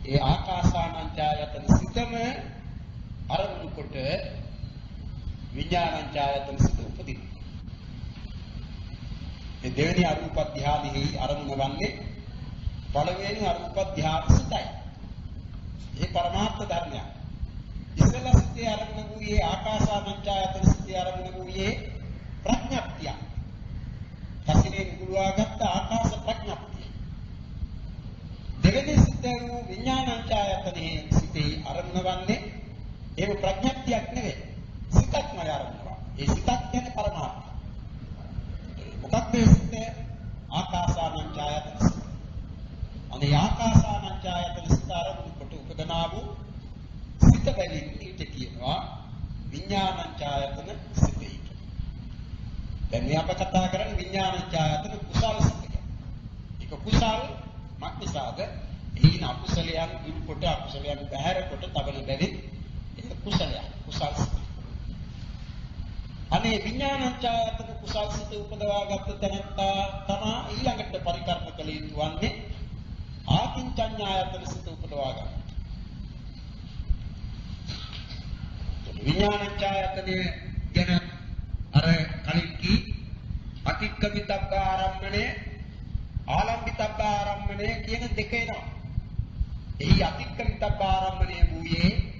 ඒ ආකාසානංචායතන සිතම අරමුණු කොට විඥානංචායතන සිත උපදිනවා. මේ දෙවෙනි අරූප ධානයෙහි අරමුණ වන්නේ පළවෙනි අරූප ධාන සිතයි. ඒ පරමාර්ථ ධර්මයක්. ඉස්සෙල්ලා සිතේ අරමුණ වූයේ ආකාසානංචායතන සිතේ අරමුණ වූයේ ප්‍රඥප්තිය. කසිනේ නිකුලවාගත් ආකාශ ප්‍රඥප්තිය. දෙවෙනි සිතේ වූ විඥානංචායතනයේ සිතේ අරමුණ වන්නේ ඒක ප්‍රඥප්තියක් නෙවෙයි. සිතක්මයි අරමුණ. ඒ සිතක් කියන්නේ පරමාර්ථය. මොකක්ද මේ සිත? ආකාසානංචායතන සිත. අනේ ආකාසානංචායතන සිත අරමුණු කොට උපදනා වූ සිත බැවින් ඊට කියනවා විඥානංචායතන සිතයි. දැන් මේ අප කතා කරන්නේ විඥානංචායතන කුසල සිත ගැන. ඒක කුසල මක්නිසාද? ඊන අකුසලයන් දුරුකොට අකුසලයන් බැහැර කොට තබන බැවින් ඒක කුසලයක්. කුසල සිත. අනේ විඥානංචායතන කුසල් සිත උපදවාගත් තැනත්තා තමා ඊළඟට පරිකර්ම කළ යුතු වන්නේ ආකින්චඤ්ඤායතන සිත උපදවා ගන්න. විඥානංචායතන ගැන අර කලින් කී අතික්කමිතබ්බ ආරම්මණය ආලම්බිතබ්බ ආරම්මණය කියන දෙක එනවා. එහි අතික්කමිතබ්බ ආරම්මණය වූයේ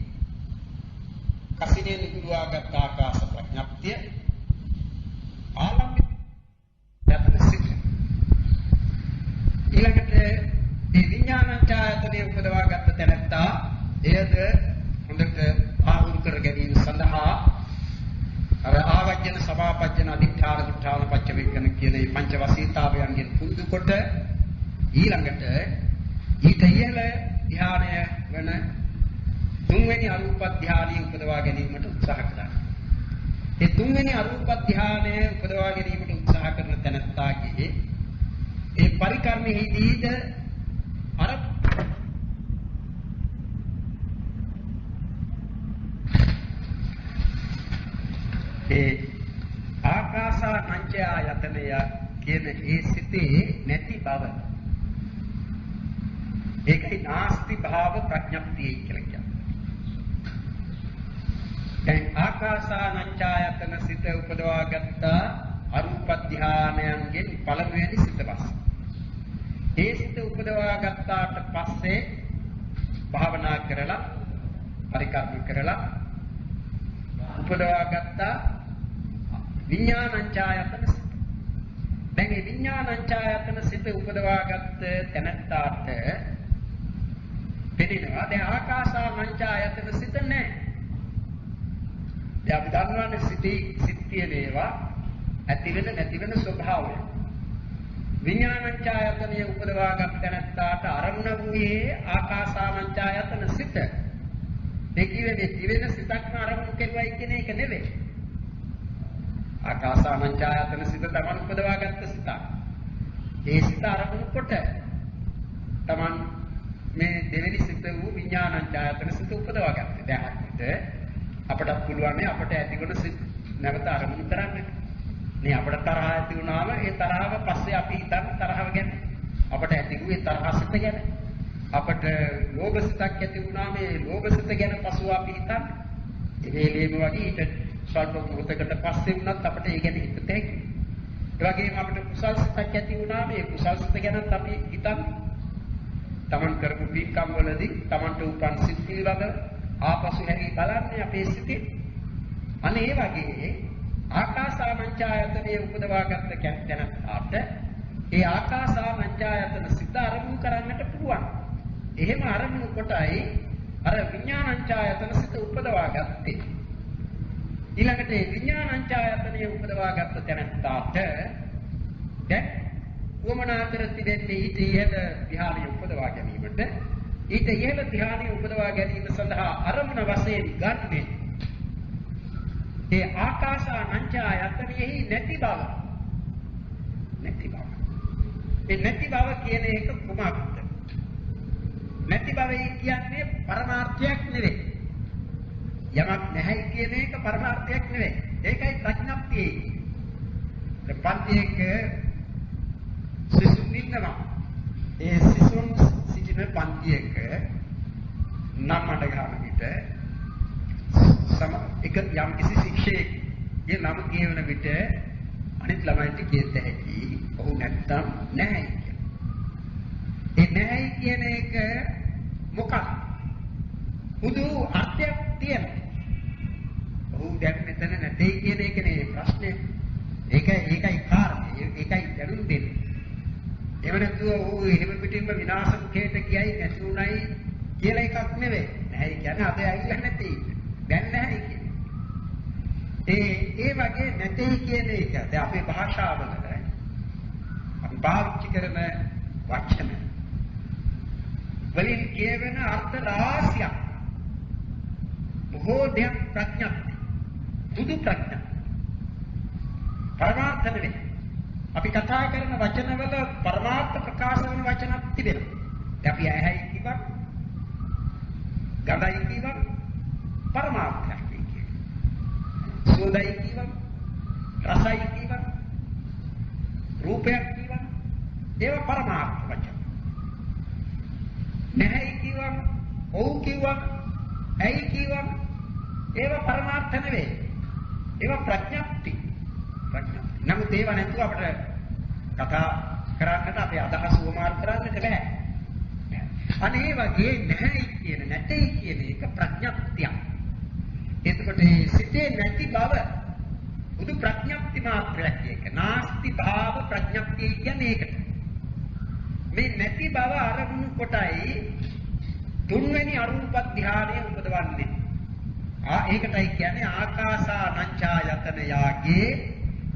කසිනේ නිකුලවාගත් ආකාශ ප්‍රඥප්තිය ආලම්බිත යතන සිත. ඊළඟට මේ විඥානංචායතනයේ උපදවාගත් තැනත්තා එයද හොඳට ආවුරු කර ගැනීම සඳහා අර ආවජ්ජන සමාපජ්ජන අදිඨාන දුඨාන පච්චවේකන කියන මේ පංච වසීතාවයන්ගෙන් පුරුදු කොට ඊළඟට ඊට ඉහළ ධානය වෙන තුන්වෙනි අරූප ධානය උපදවා ගැනීමට උත්සාහ කරනවා. ඒ තුන්වෙනි අරූප ධානය උපදවා ගැනීමට උත්සාහ කරන තැනත්තාගේ ඒ පරිකර්මෙහිදීද අර ඒ ආකාසානංචායතනය කියන ඒ සිතේ නැති බව. ඒකයි නාස්ති භාව ප්‍රඥප්තිය කියලා කියන්නේ. දැන් ආකාසානංචායතන සිත උපදවාගත්ත අරූප ධානයන්ගෙන් පළමුවෙනි සිත පස්සේ. ඒ සිත උපදවාගත්තාට පස්සේ භාවනා කරලා පරිකර්ම කරලා උපදවාගත්ත විඥානංචායතන සිත. දැන් මේ විඥානංචායතන සිත උපදවාගත්ත තැනත්තාට පෙනෙනවා දැන් ආකාසානංචායතන සිත නැහැ. දැන් අපි දන්නවනේ සිත් කියන ඒවා ඇති වෙන නැති වෙන ස්වභාවය. විඥානංචායතනය උපදවාගත් තැනත්තාට අරමුණ වූයේ ආකාසානංචායතන සිත. ඒ කියන්නේ දිවෙන සිතක්ම අරමුණු කෙරුවයි කියන එක නෙවෙයි. ආකාසානංචායතන සිත තමන් උපදවාගත්ත සිතක්. ඒ සිත අරමුණු කොට තමන් මේ දෙවෙනි සිත වූ විඥානංචායතන සිත උපදවාගත්තේ. දැන් අපිට පුළුවන් අපට ඇතිවන සිත් නැවත අරමුණු කරන්න. මේ අපිට තරහ ඇති වුණාම ඒ තරහව පස්සේ අපි හිතන්නේ තරහව ගැන. අපට ඇතිවුවේ තරහ සිත ගැන. අපට ලෝභ සිතක් ඇති වුණාම ඒ ලෝභ සිත ගැන පසුව අපි හිතන්නේ. ඒ වගේම වගේ ඊට ස්වල්ප මොහොතකට පස්සේ වුණත් අපිට ඒ ගැන හිතට හැකියි. ඒ වගේම අපිට කුසල් සිතක් ඇති වුණාම ඒ කුසල් සිත ගැනත් අපි හිතන්නේ. තමන් කරපු පින්කම් වලදී තමන්ට උපන් සිත් පිළිබඳ ආපසු හැරී බලන්නේ අපේ සිතේ. අනේ ඒ වගේ ආකාසානංචායතනයේ උපදවාගත්ත තැනට ඒ ආකාසානංචායතන සිත අරමුණු කරන්නට පුළුවන්. එහෙම අරමුණු කොටයි අර විඥානංචායතන සිත උපදවාගත්තේ. ඊළඟට මේ විඥානංචායතනයේ උපදවාගත්ත තැනට දැන් වමනාතර තිබෙන්නේ ඊට ඉහළ ධ්‍යානිය උපදවා ගැනීමට ඊට ඉහළ ධ්‍යානිය උපදවා ගැනීම සඳහා අරමුණ වශයෙන් ගන්නේ ඒ ආකාසානංචායතනෙහි නැති බව. ඒ නැති බව කියන එක කුමක්ද? නැති බව කියන්නේ පරමාර්ථයක් නෙවෙයි. යමක් නැහැ කියන එක පරමාර්ථයක් නෙවෙයි. ඒකයි ප්‍රඥප්තිය. පන්තියක සිසුන් ඉන්නවා. ඒ සිසුන් සිටින පන්තියක නම් අඩ ගන්න විට එක යම් කිසි ශික්ෂකගේ නම කියවන විට අනිත් ළමයින්ට කියත හැකි ඔහු නැත්තම් නැහැ කියන. ඒ නැහැ කියන එක මොකක්ද? උදු අර්ථයක් තියෙනවා. ඔහු දැන් මෙතන නැtei කියන එක නේ ප්‍රශ්නේ. ඒකයි කාරණේ. ඒකයි දැනුම් දෙන්නේ. එහෙම නැතුව ඔහු එහෙම පිටින්ම විනාශ මුඛයට කියයි නැති උනායි කියලා එකක් නෙවෙයි. නැහැ කියන්නේ අද ඇවිල්ලා නැtei. දැන් නැහැ කියන්නේ. ඒ වගේ නැtei කියන එක දැන් අපේ භාෂාවල අපි පාවිච්චි කරන වචන වලින් කියවෙන අර්ථ රාශියක්. බොහෝ දෙයක් ප්‍රඥප්ති. දුදු ප්‍රඥා. පරමාර්ථ නෙවෙයි. අපි කතා කරන වචනවල පරමාර්ථ ප්‍රකාශ වෙන වචනක් තිබෙනවා. දැන් අපි ඇහැයි කිව්වා, ගඳයි කිව්වා, පරමාර්ථයක් කියන්නේ. සෝදයි කිව්වා, රසයි කිව්වා, රූපයක් කිව්වා, ඒවා පරමාර්ථ වචන. නැහැයි කිව්වා, ඔව් කිව්වා, ඇයි කිව්වා, ඒවා පරමාර්ථ නෙවෙයි. ඒවා ප්‍රඥප්ති. නමුත් ඒවා නැතුව අපිට කතා කරන්නට අපේ අදහස් උවමාරු කරන්නට බෑ. අනේ වගේ නැහැයි කියන නැtei කියන එක ප්‍රඥප්තියක්. එතකොට මේ සිතේ නැති බව බුදු ප්‍රඥප්ති මාත්‍රයක් එක. නාස්ති භාව ප්‍රඥප්තිය කියන්නේ ඒකට. මේ නැති බව අරමුණු කොටයි තුන්වෙනි අරූප ධානය උපදවන්නේ. ඒකටයි කියන්නේ ආකාසානංචායතන යාගේ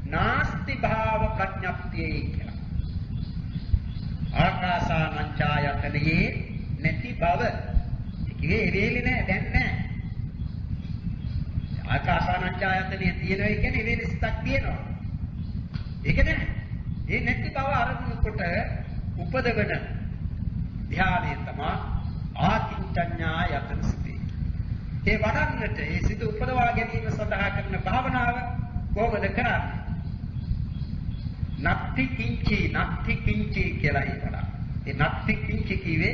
නාස්ති භාව ප්‍රඥප්තිය කියලා. ආකාසානංචායතනයේ නැති බව. ඒකේ එරෙලි නෑ දැන් නෑ. ආකාසානංචායතනයේ තියෙනවා කියන්නේ එරෙලි සිතක් තියෙනවා. ඒක නෑ. ඒ නැති බව අරමුණු කොට උපදවන ධානය තමයි ආකින්චඤ්ඤායතන සිතේ. ඒ වඩන්නට ඒ සිත උපදවා ගැනීම සඳහා කරන භාවනාව කොහොමද කරන්නේ? නත්ති කිංචි කියලා හිතනවා. ඒ නත්ති කිංචි කිව්වේ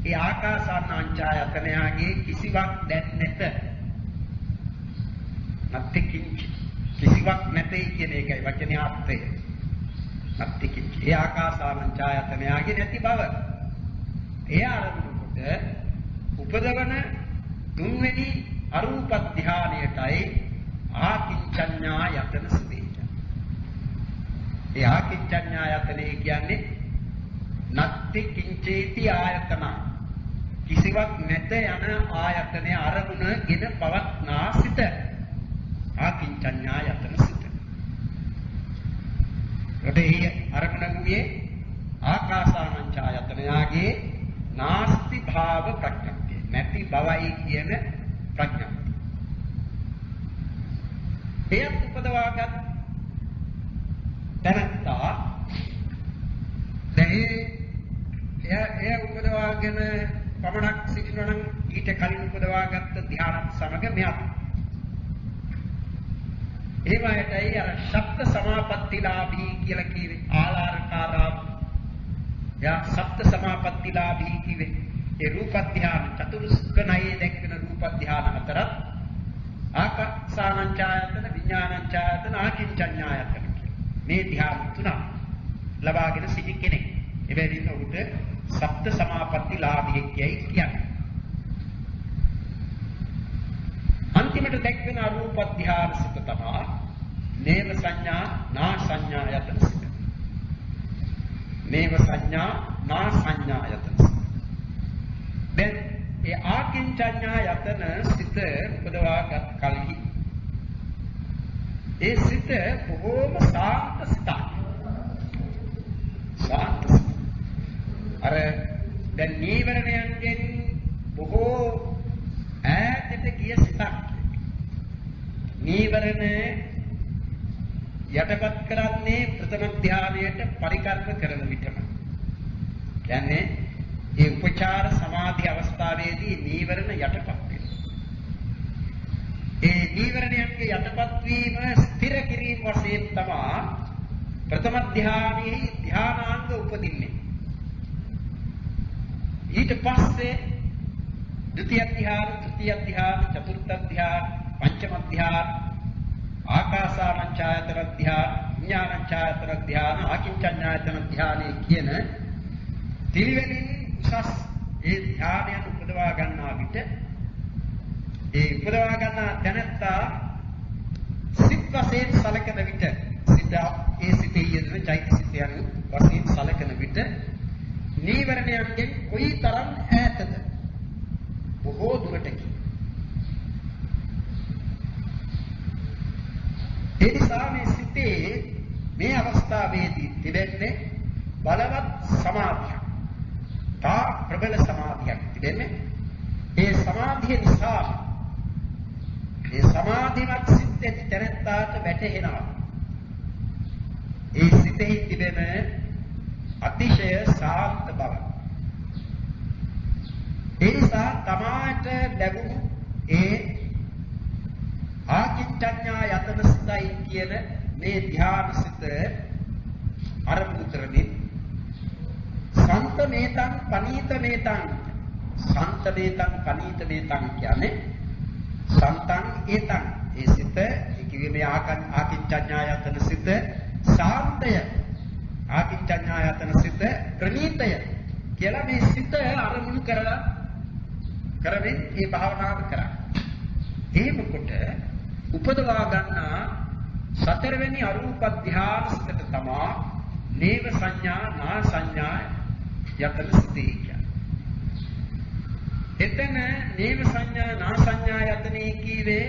ඒ ආකාසානංචායතනයගේ කිසිවක් දැන් නැත. නත්ති කිංචි කිසිවක් නැtei කියන එකයි වචනේ අර්ථය. නත්ති කිංචි ඒ ආකාසානංචායතනයගේ නැති බව. ඒ ආරම්භ කොට උපදවන තුන්වෙනි අරූප ධානයටයි ආකින්චඤ්ඤායතන සිතේ. ඒ ආකින්චඤ්ඤායතනේ කියන්නේ නත්ති කිංචේති ආයතන. කිසිවක් නැත යන ආයතනයේ අරමුණගෙන පවත්නා සිත. ආකින්චඤ්ඤායතන සිත. රටේ අරමුණ වූයේ ආකාසානංචායතනයාගේ නාස්ති භාව ප්‍රඥප්තිය. නැති බවයි කියන ප්‍රඥප්තිය. එයත් උපදවාගත් දැනත්තා දැන් එය උපදවාගෙන පමණක් සිටිනවා නම් ඊට කලින් උපදවාගත්ත ධ්‍යානත් සමග මෙයක්. ඒවයටයි අර ශබ්ද සමාපත්තිලාභී කියලා කිව්වේ ආලාරකාරා. යා ශබ්ද සමාපත්තිලාභී කිව්වේ ඒ රූප ධ්‍යාන චතුර්ස්ක ණයේ දැක්වෙන රූප ධ්‍යාන හතරත් ආකාසානංචායතන විඥානංචායතන ආකින්චඤ්ඤායතන මේ ධ්‍යාන තුන ලබාගෙන සිටි කෙනෙක්. එබැවින් ඔහුට සප්ත සමාපත්තිලාභී කියයි කියන්නේ. අන්තිමට දැක්වෙන රූප ධ්‍යාන සිත තමයි නේව සංඥා නා සංඥා යතන සිත. නේව සංඥා නා සංඥා යතන සිත. දැන් ඒ ආකින්චඤ්ඤා යතන සිත උපදවාගත් කලෙහි ඒ සිත බොහෝම සාන්ත සිතක්. සාන්ත සිත. අර දැන් නීවරණයන්ගෙන් බොහෝ ඈතට ගිය සිතක්. නීවරණ යටපත් කරන්නේ ප්‍රථම ධානයට පරිකල්ප කරන විටම. කියන්නේ ඒ උපචාර සමාධි අවස්ථාවේදී නීවරණ යටපත් වෙනවා. ඒ නීවරණයන්ගේ යටපත් වීම ස්ථිර කිරීම වශයෙන් තමයි ප්‍රථම ධානයේ ධානාංග උපදින්නේ. ඊට පස්සේ ද්විතිය ධ්‍යාන, තෘතිය ධ්‍යාන, චතුර්ථ ධ්‍යාන, පංචම ධ්‍යාන, ආකාසානංචායතන ධ්‍යාන, විඥානංචායතන ධ්‍යාන, ආකින්චඤ්ඤායතන ධ්‍යානයේ කියන ත්‍රිවෙනි උසස් ඒ ධ්‍යානයන් උපදවා ගන්නා විට ඒ උපදවා ගන්නා තැනත්තා සිත් වශයෙන් සලකන විට සිත ඒ සිතේ යෙදෙන චෛතසිකයන් වශයෙන් සලකන විට නීවරණයන්ගෙන් කොයිතරම් ඈතද? බොහෝ දුරට ගිහින්. ඒ නිසා මේ සිතේ මේ අවස්ථාවේදී තිබෙන්නේ බලවත් සමාධියක්. තා ප්‍රබල සමාධියක් තිබෙන්නේ. ඒ සමාධිය නිසා ඒ සමාධිමත් සිතේ තැනත්තාට වැටහෙනවා. ඒ සිතෙහි තිබෙන අතිශය සාන්ත බව. ඒ නිසා තමාට ලැබුණු ඒ ආකින්චඤ්ඤා යතන සිතයි කියන මේ ධ්‍යාන සිත අරමුණු කරමින් සන්තමේතං පනීතමේතං සන්තමේතං පනීතමේතං කියන්නේ සන්තං ඒතං ඒ සිත කිව්වේ මේ ආකින්චඤ්ඤා යතන සිත සාන්තය ආකින්චඤ්ඤා යතන සිත ප්‍රණීතය කියලා මේ සිත අරමුණු කරමින් මේ භාවනාව කරා. එහෙම කොට උපදවා ගන්නා සතරවෙනි අරූප ධ්‍යාන සිතට තමා නේව සංඥා නා සංඥා යතන සිතේ කියන්නේ. එතන නේව සංඥා නා සංඥා යතනේ කීවේ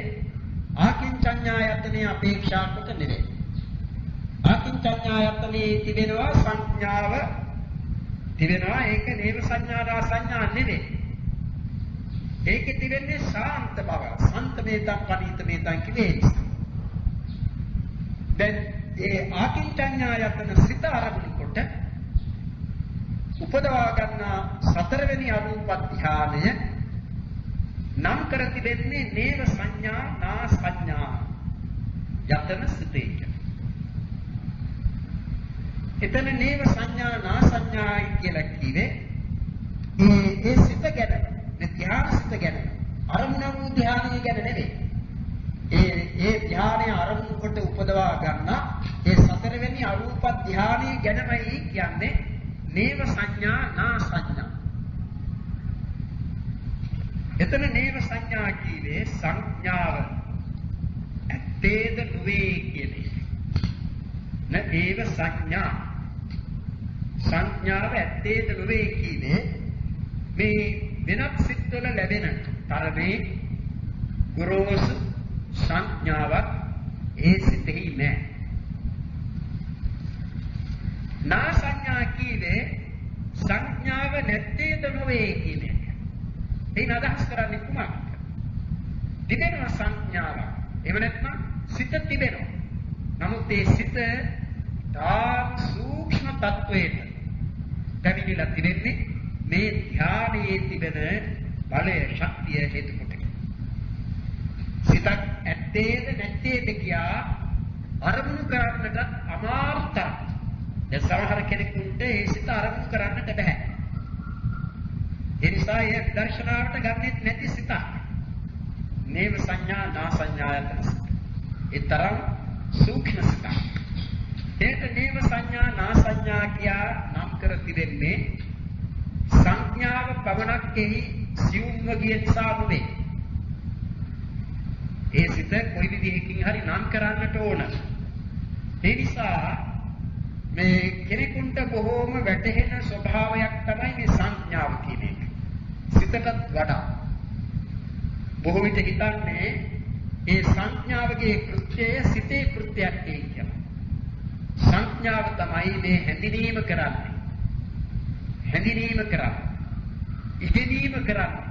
ආකින්චඤ්ඤා යතනේ අපේක්ෂා කොට නෙවෙයි. ආකින්චඤ්ඤා යතනේ තිබෙනවා සංඥාව තිබෙනවා, ඒක නේව සංඥා නා සංඥා නෙවෙයි. ඒකේ තිබෙන්නේ ශාන්ත බව. සන්තමේතං පනීතමේතං කිවේ. දැන් ඒ ආකින්චඤ්ඤා යතන සිත ආරම්භ කොට උපදවා ගන්නා සතරවෙනි අරූප ධානය නම් කර තිබෙන්නේ නේව සංඥා නා සංඥා යතන සිතේ. එතන නේව සංඥා නා සංඥායි කියලා කිව්වේ ඒ සිත ගැන, මේ ධ්‍යාන සිත ගැන, අරමුණ වූ ධ්‍යානය ගැන නෙවෙයි. ඒ ධ්‍යානය අරමුණු කොට උපදවා ගන්නා ඒ සතරවෙනි අරූප ධ්‍යානය ගැනමයි කියන්නේ නේව සංඥා නා සංඥා. එතන නේව සංඥා කිව්වේ සංඥාව ඇත්තේද නොවේ කියන්නේ. නේව සංඥා සංඥාව ඇත්තේද නොවේ කියන්නේ මේ වෙනත් සිත්වල ලැබෙන තරමේ ගොරෝසු සංඥාවක් ඒ සිතෙහි නැහැ. නා සංඥා කියේ සංඥාව නැත්තේද නොවේ කියන්නේ. එයින් අදහස් කරන්නේ කුමක්ද? තිබෙනවා සංඥාවක්. එහෙම නැත්නම් සිත තිබෙනවා. නමුත් ඒ සිත තාක් සූක්ෂම තත්වයට පැමිණිලා තිබෙන්නේ මේ ධ්‍යානයේ තිබෙන බලය, ශක්තිය හේතු කොටගෙන. සිතක් ඇත්තේද නැත්තේද කියා අරමුණු කරන්නට අමාරු තරම්. දැන් සමහර කෙනෙකුට ඒ සිත අරමුණු කරන්නට බෑ. ඒ නිසා ඒ විදර්ශනාවට ගන්නෙත් නැති සිතක්. නේව සංඥා නා සංඥායතන සිත. ඒ තරම් සූක්ෂම සිතක්. ඒකට නේව සංඥා නා සංඥා කියා නම් කර තිබෙන්නේ සංඥාව පමණක් එහි සියුම්ව ගිය නිසා නෙවේ. ඒ සිත කොයි විදිහකින් හරි නම් කරන්නට ඕන. ඒ නිසා මේ කෙනෙකුට බොහෝම වැටහෙන ස්වභාවයක් තමයි මේ සංඥාව කියන එක. සිතටත් වඩා බොහෝ විට හිතන්නේ ඒ සංඥාවගේ කෘත්‍යය සිතේ කෘත්‍යයක් කියලා. සංඥාව තමයි මේ හැඳිනීම කරන්නේ. හැඳිනීම කරන්නේ. ඉගෙනීම කරන්නේ.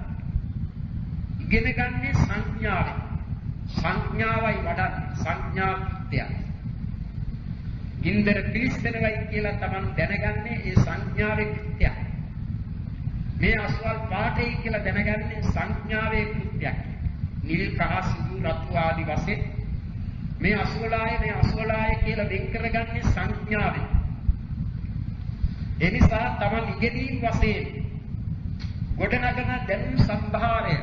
ඉගෙන ගන්නේ සංඥාවෙන්. සංඥාවයි වඩන්නේ. සංඥා කෘත්‍යය. ගින්දර පිළිස්සනවයි කියලා Taman දැනගන්නේ ඒ සංඥාවේ කෘත්‍යයක්. මේ අස්වල් පාටයි කියලා දැනගන්නේ සංඥාවේ කෘත්‍යයක්. නිල් කහ සුදු රතු ආදි වශයෙන් මේ අස්වලාය කියලා වෙන් කරගන්නේ සංඥාවෙන්. ඒ නිසා Taman ඉගෙනීම් වශයෙන් ගොඩනගන දැනුම් සම්භාරය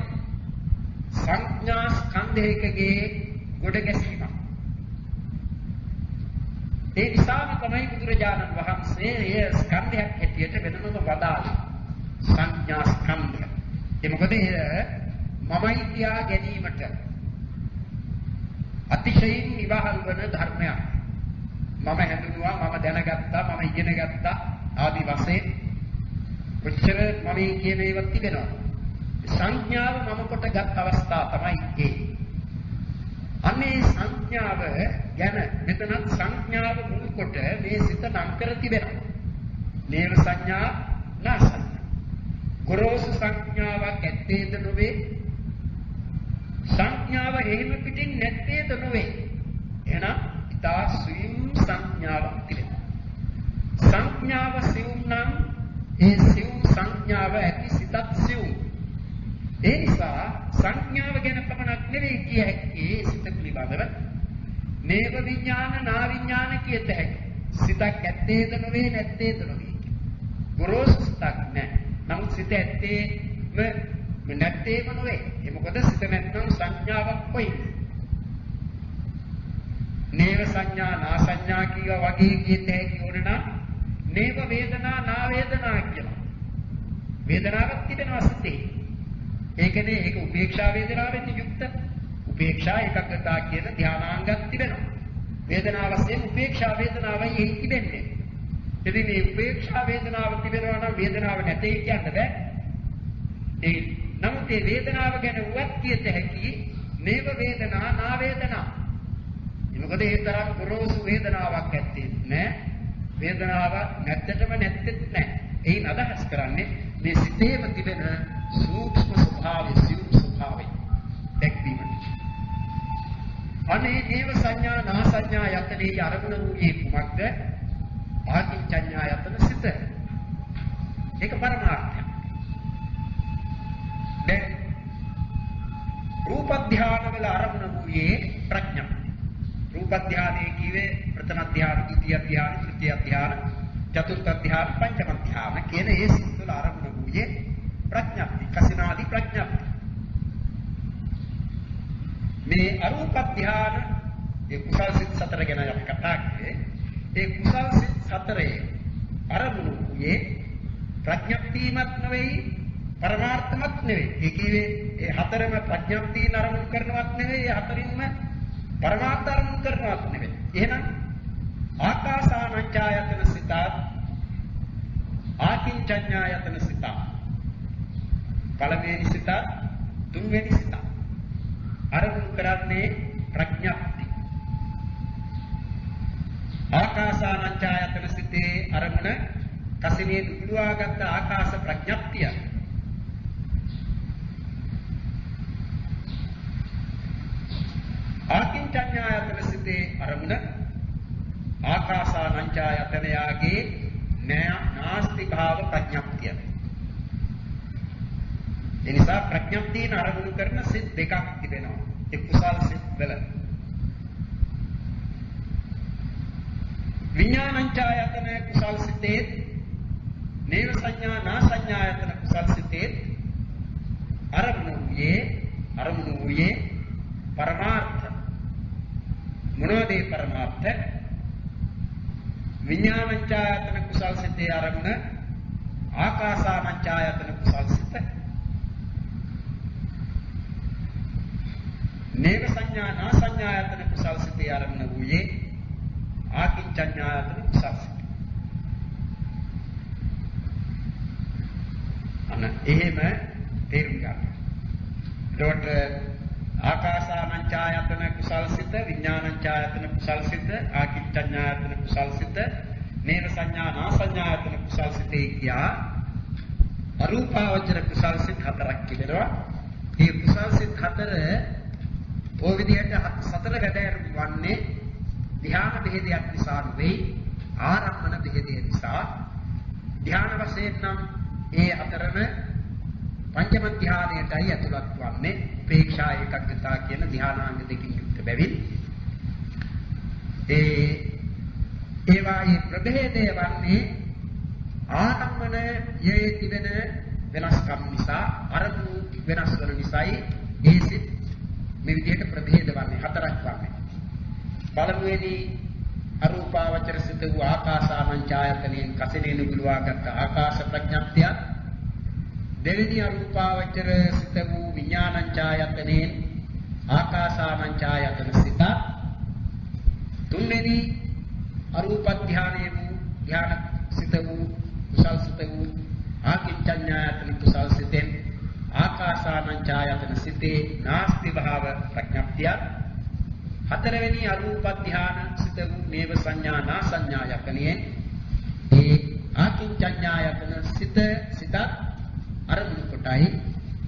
සංඥා ස්කන්ධයකගේ ගොඩ ගැසීමක්. ඒ නිසාම තමයි බුදුරජාණන් වහන්සේ එය ස්කන්ධයක් හැටියට වෙනම වදාළේ. සංඥා ස්කන්ධය. ඒ මොකද මමයි කියා ගැනීමට අතිශයින් ඉවහල් වන ධර්මයක්. මම හැඳුනුවා, මම දැනගත්තා, මම ඉගෙන ගත්තා ආදී වශයෙන් කොච්චර මම කියන ඒවා තිබෙනවා. සංඥාව මම කොටගත් අවස්ථා තමයි ඒ. අනේ සංඥාව ගැන මෙතනත් සංඥාව මුල් කොට මේ සිත නම් කර තිබෙනවා. නේව සංඥා නාසං. ගොරෝසු සංඥාවක් ඇත්තේද නොවේ. සංඥාව එහෙම පිටින් නැත්තේද නොවේ. එහෙනම් ඉතා සියුම් සංඥාවක් තිබෙනවා. සංඥාව සියුම් නම් ඒ සියුම් සංඥාව ඇති සිතත් සියුම්. ඒ නිසා සංඥාව ගැන පමණක් නෙවෙයි කිය හැකි සිත පිළිබඳව නේව විඥාන නා විඥාන කියත හැකි. සිතක් ඇත්තේද නොවේ නැත්තේද නොවේ. ගොරෝසු සිතක් නැහැ. නමුත් සිත ඇත්තේම නැත්තේම නොවේ. ඒ මොකද සිත නැත්නම් සංඥාවක් කොයි. නේව සංඥා නා සංඥා කියවා වගේ කියත හැකි ඕනනම් නේව වේදනා නා වේදනා කියලා. වේදනාවක් තිබෙනවා සිතේ. ඒකනේ ඒක උපේක්ෂා වේදනාවෙන් යුක්ත. උපේක්ෂා ඒකග්ගතා කියන ධානාංගයක් තිබෙනවා. වේදනාව වශයෙන් උපේක්ෂා වේදනාවයි එහි තිබෙන්නේ. ඉතින් මේ උපේක්ෂා වේදනාව තිබෙනවා නම් වේදනාව නැtei කියන්න බෑ. ඒ නමුත් මේ වේදනාව ගැන උවත් කියත හැකි නේව වේදනා නා වේදනා. මොකද ඒ තරම් ගොරෝසු වේදනාවක් ඇත්තේ නෑ. වේදනාව නැත්තටම නැත්තේත් නෑ. එයින් අදහස් කරන්නේ මේ සිතේම තිබෙන සූක්ෂම ස්වභාවය, සියුම් ස්වභාවය දැක්වීමට. අනේ නේව සංඥා නා සංඥා යතනේ අරමුණ වූයේ කුමක්ද? ආකින්චඤ්ඤා යතන සිත. ඒක පරමාර්ථය. දැන් රූප ධානය වල අරමුණ වූයේ ප්‍රඥා. රූප ධානයේ කිව්වේ ප්‍රථම ධානය, ද්විතිය ධානය, තෘතිය ධානය, චතුර්ථ ධානය, පංචම ධානය කියන ඒ සිත් වල අරමුණ වූයේ ප්‍රඥප්ති, කසිනාදී ප්‍රඥප්ති. මේ අරූප ධාන ඒ කුසල් සිත් 4 ගැන අපි කතා කරේ. ඒ කුසල් සිත් 4 අරමුණු වූයේ ප්‍රඥප්තිමත් නෙවෙයි, පරමාර්ථමත් නෙවෙයි. ඒ කියේ ඒ හතරම ප්‍රඥප්තිය අරමුණු කරනවත් නෙවෙයි, ඒ හතරින්ම පරමාර්ථ අරමුණු කරනවත් නෙවෙයි. එහෙනම් ආකාසානංචායතන සිතත් ආකින්චඤ්ඤායතන සිතත් පළවෙනි සිත, තුන්වෙනි සිත අරමුණු කරන්නේ ප්‍රඥප්ති. ආකාසානංචායතන සිතේ අරමුණ කසිනේ දුළුවාගත් ආකාශ ප්‍රඥප්තිය. ආකින්චඤ්ඤායතන සිතේ අරමුණ ආකාසානංචායතනයාගේ නාස්ති භාව ප්‍රඥප්තිය. එනිසා ප්‍රඥප්තියන අරමුණු කරන සිත් දෙකක් තිබෙනවා. ඒ කුසල් සිත් වල. විඥානංචායතන කුසල් සිතේ, නේව සංඥා නා සංඥායතන කුසල් සිතේ අරමුණු වූයේ පරමාර්ථ. මොනවද ඒ පරමාර්ථ? විඥානංචායතන කුසල් සිතේ අරමුණ ආකාසානංචායතන කුසල් සිත. නේව සංඥා නා සංඥායතන කුසල් සිතේ ආරම්භ වූයේ ආකින්චඤ්ඤායතන කුසල්සිත. අන්න එහෙම තේරුම් ගන්න. එතකොට ආකාසානංචායතන කුසල්සිත, විඥානංචායතන කුසල්සිත, ආකින්චඤ්ඤායතන කුසල්සිත, නේව සංඥා නාසඤ්ඤායතන කුසල්සිතේ කියා අරූපාවචර කුසල්සිත හතරක් තිබෙනවා. මේ කුසල්සිත හතර ඔය විදිහට සතර වැඩෑරුම් වන්නේ ධ්‍යාන බෙහෙදයක් නිසා නෙවෙයි, ආරම්මන බෙහෙදය නිසා. ධ්‍යාන වශයෙන් නම් ඒ අතරම පංචම ධ්‍යානයටයි ඇතුළත් වන්නේ. ප්‍රේක්ෂා ඒකග්ගතා කියන ධ්‍යානාංග දෙකකින් යුක්ත බැවින් ඒවායේ ප්‍රභේදය වන්නේ ආරම්මනයේ තිබෙන වෙනස්කම් නිසා, අරමුණු වෙනස් වන නිසායි ඒ සිත් මේ විදිහට ප්‍රභේද වන්නේ, හතරක් වන්නේ. පළමුවෙනි අරූපාවචර සිත වූ ආකාසානංචායතනෙන් කසිනේ නුගුලවාගත් ආකාශ ප්‍රඥප්තිය. දෙවෙනි අරූපාවචර සිත වූ විඥානංචායතනෙන් ආකාසානංචායතන සිත. තුන්වෙනි අරූප ධානයේ වූ ධාන සිත වූ කුසල් සිත වූ ආකින්චඤ්ඤායතන කුසල් සිතෙන් ආකාසානංචායතන සිතේ නාස්ති භාව ප්‍රඥප්තිය. හතරවෙනි අරූප ධාන සිත වූ නේව සංඥා නාසඤ්ඤායතනෙන් ඒ ආකින්චඤ්ඤායතන සිතත් අරමුණු කොටයි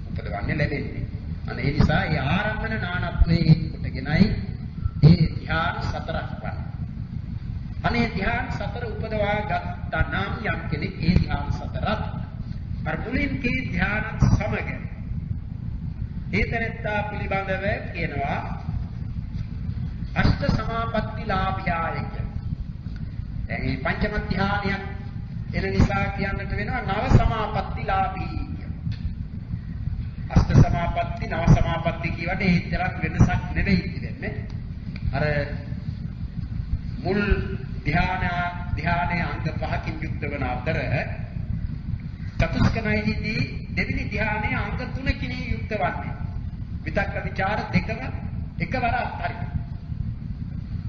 උපදවන්නේ ලැබෙන්නේ. අනේ ඒ නිසා ඒ ආරම්භන නානත්වයේ කොටගෙනයි ඒ ධ්‍යාන සතරක් වන්නේ. අනේ ධ්‍යාන සතර උපදවා ගත්තා නම් යම් කෙනෙක් ඒ ධ්‍යාන සතරත් අර මුලින් කී ධ්‍යාන සමග ඒ තැනත්තා පිළිබඳව කියනවා අෂ්ට සමාපatti ලාභයය කිය. දැන් මේ පංචම ධ්‍යානයක් එන නිසා කියන්නට වෙනවා නව සමාපatti ලාභී. අෂ්ට සමාපatti නව සමාපatti කියවට ඒ තරම් වෙනසක් නෙවෙයි ඉතින්නේ. අර මුල් ධ්‍යානයේ අංග පහකින් යුක්ත වන අතර චතුස්කනයිදී දෙවෙනි ධ්‍යානයේ අංග තුනකින් යුක්ත වන්නේ. විතක්ක ਵਿਚාර දෙකම එකවර අත්හරින.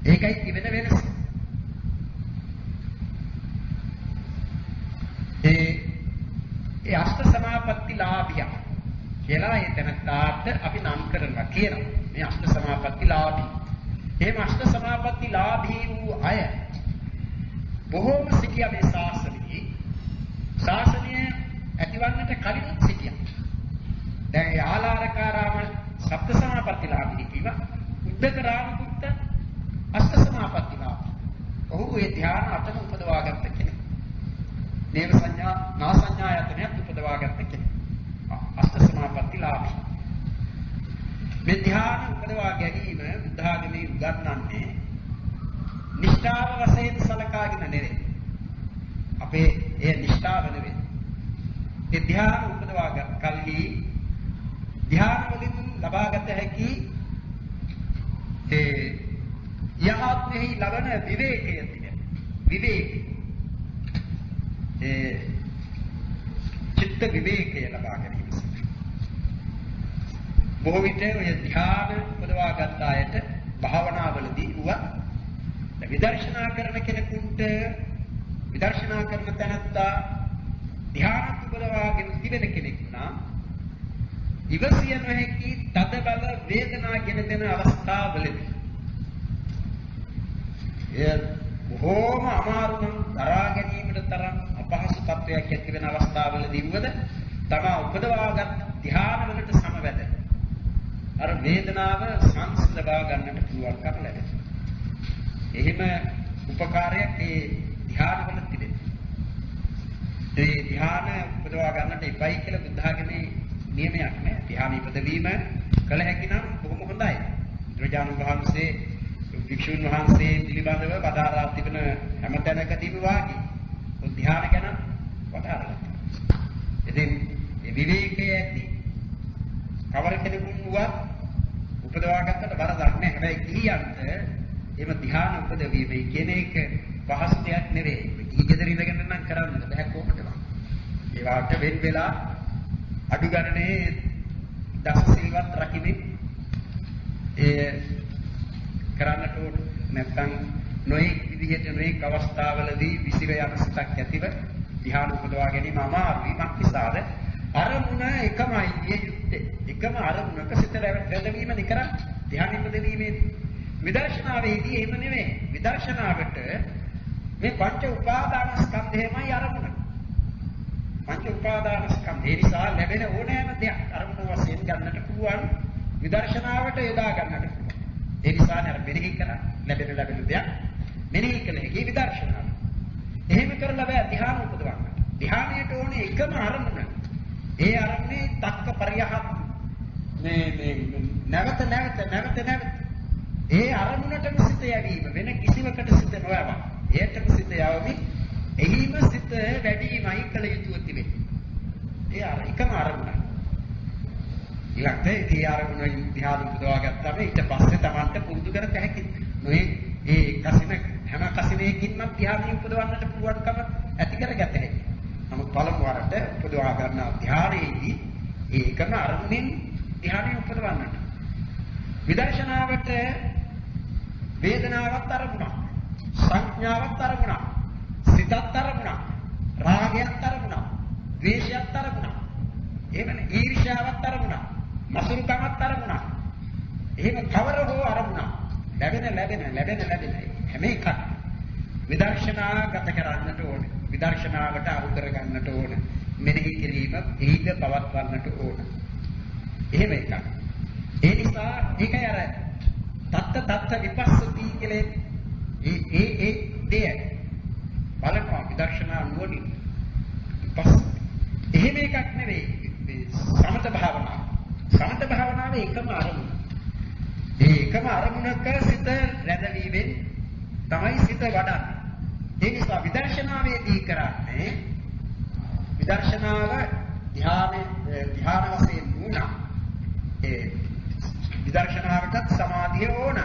ඒකයි තිබෙන වෙනස. ඒ අෂ්ට සමාපatti ලාභිය කියලා එතනට අපි නම් කරනවා කියනවා. මේ අෂ්ට සමාපatti ලාභී. එහෙම අෂ්ට සමාපatti ලාභී වූ අය බොහෝම සිටියා මේ ශාසනයේ. ශාසනය ඇතිවන්නට කලින් සිටියා. දැන් ආලාරකාරාම සප්ත සමාපatti ලාභී කිව්වා. උද්දකරාමපුත්ත අෂ්ට සමාපatti ලාභී. ඔහු ඒ ධ්‍යාන අටම උපදවාගත්ත කෙනෙක්. නේව සංඥා නාසඤ්ඤායතනයත් උපදවාගත්ත කෙනෙක්. අෂ්ට සමාපatti ලාභී. මේ ධ්‍යාන උපදවා ගැනීම බුද්ධාගමේ උගන්වන්නේ නිෂ්ඨාව වශයෙන් සලකාගෙන නෙවෙයි. අපේ ඒ නිෂ්ඨාව නෙවෙයි. ඒ ධ්‍යාන උපදවා ගන්න කල්හි ධ්‍යාන වලින් ලබාගත හැකි ඒ යහත්ෙහි ලබන විවේකය තිබෙන. විවේකය. ඒ චිත්ත විවේකය ලබා ගැනීම. බොහෝ විට ඔය ධ්‍යාන උපදවා ගන්න අයට භාවනාවලදී උවත් විදර්ශනා කරන කෙනෙකුට විදර්ශනා කරන තැනත්තා ධ්‍යාන උපදවාගෙන තිබෙන කෙනෙක් නම් ඉවසිය නොහැකි තද බල වේදනා ගෙන දෙන අවස්ථාවලදී එය බොහෝම අමාරු නම් දරා ගැනීමට තරම් අපහසු තත්වයක් ඇති වෙන අවස්ථාවලදී වුවද තමා උපදවාගත් ධ්‍යාන වලට සමවැද අර වේදනාව සංසිඳවා ගන්නට පුළුවන්කම ලැබෙනවා. එහෙම උපකාරයක් ඒ ධ්‍යාන වල තිබෙනවා. ඒ ධ්‍යාන උපදවා ගන්නට එපයි කියලා බුද්ධාගමේ නියමයක් නෑ. ධ්‍යාන ඉපදවීම කළ හැකි නම් බොහොම හොඳයි. බුදුරජාණන් වහන්සේ වික්ෂුන් වහන්සේ පිළිබඳව වදාරා තිබෙන හැම තැනකදීම වාගේ ධ්‍යාන ගැන වදාරලා තියෙනවා. ඉතින් මේ විවේකයේ ඇති කවර කෙනෙකුන් වුවත් උපදවා ගන්නට බරක් නෑ. හැබැයි ගිහියන්ට එම ධ්‍යාන උපදවීමේ කියන එක පහසු දෙයක් නෙවෙයි. ගිහි ගෙදර ඉඳගෙන නම් කරන්න බෑ කොහොමද? ඒ වාට වෙන් වෙලා අඩු ගණනේ දස සිල්වත් රකිමින් ඒ කරන්නට ඕන. නැත්නම් නොයෙක් විදිහට නොයෙක් අවස්ථාවලදී විසිර යන සිතක් ඇතිව ධ්‍යාන උපදවා ගැනීම අමාරුයි. මක්නිසාද අරමුණ එකමයි විය යුත්තේ. එකම අරමුණක සිත රැඳවීම නිකරක් ධ්‍යාන උපදවීමේ විදර්ශනාවේදී එහෙම නෙමෙයි. විදර්ශනාවට මේ පංච උපාදානස්කන්ධයමයි අරමුණ. පංච උපාදානස්කන්ධය නිසා ලැබෙන ඕනෑම දෙයක් අරමුණ වශයෙන් ගන්නට පුළුවන්. විදර්ශනාවට යොදා ගන්නට පුළුවන්. ඒ නිසා නේද මෙනෙහි කරා ලැබෙන දෙයක් මෙනෙහි කළ හැකි විදර්ශනාව. එහෙම කරලා බෑ ධ්‍යාන උපදවන්න. ධ්‍යානයට ඕනේ එකම අරමුණ. ඒ අරමුණේ තක්ක පරියහත් මේ නැවත ඒ අරමුණටම සිත යැවීම වෙන කිසිවකට සිත නොයවා. ඒටම සිත යවමින් එහිම සිත වැඩිමයි කළ යුතුව තිබෙන්නේ. ඒ එකම අරමුණ. ඊළඟට ඒ අරමුණ ධ්‍යාන උපදවා ගත්තාම ඊට පස්සේ Tamanta පුරුදු කරත හැකි. නොයේ ඒ හැම කසිනයකින්ම ධ්‍යානෙ උපදවන්නට පුළුවන්කම ඇති කරගත හැකි. නමුත් පළමු වරට උපදවා ගන්නා ධ්‍යානයේදී ඒ එකම අරමුණෙන් ධ්‍යානෙ උපදවන්නට. විදර්ශනාවට වේදනාවත් අරමුණක්, සංඥාවත් අරමුණක්, සිතත් අරමුණක්, රාගයත් අරමුණක්, ද්වේෂයත් අරමුණක්. එහෙමනේ ඊර්ෂ්‍යාවත් අරමුණක්, මසුරුකමත් අරමුණක්. එහෙම කවර හෝ අරමුණක් ලැබෙන හැම එකක් විදර්ශනාගත කරන්නට ඕනේ. විදර්ශනාවට අහු කරගන්නට ඕනේ. මෙනෙහි කිරීම එහිද පවත්වන්නට ඕනේ. එහෙම එකක්. ඒ නිසා ඒකයි අර තත්ත විපස්සති කියලා ඒ දෙය බලනවා විදර්ශනා නුවණින් විපස්ස. එහෙම එකක් නෙවෙයි සමත භාවනාව. සමත භාවනාවේ එකම අරමුණ. ඒ එකම අරමුණක සිත රැඳවීමෙන් තමයි සිත වඩන්නේ. ඒ නිසා විදර්ශනාවේදී කරන්නේ විදර්ශනාව ධ්‍යාන වශයෙන් නුණා. ඒ විදර්ශනාවටත් සමාධිය ඕන.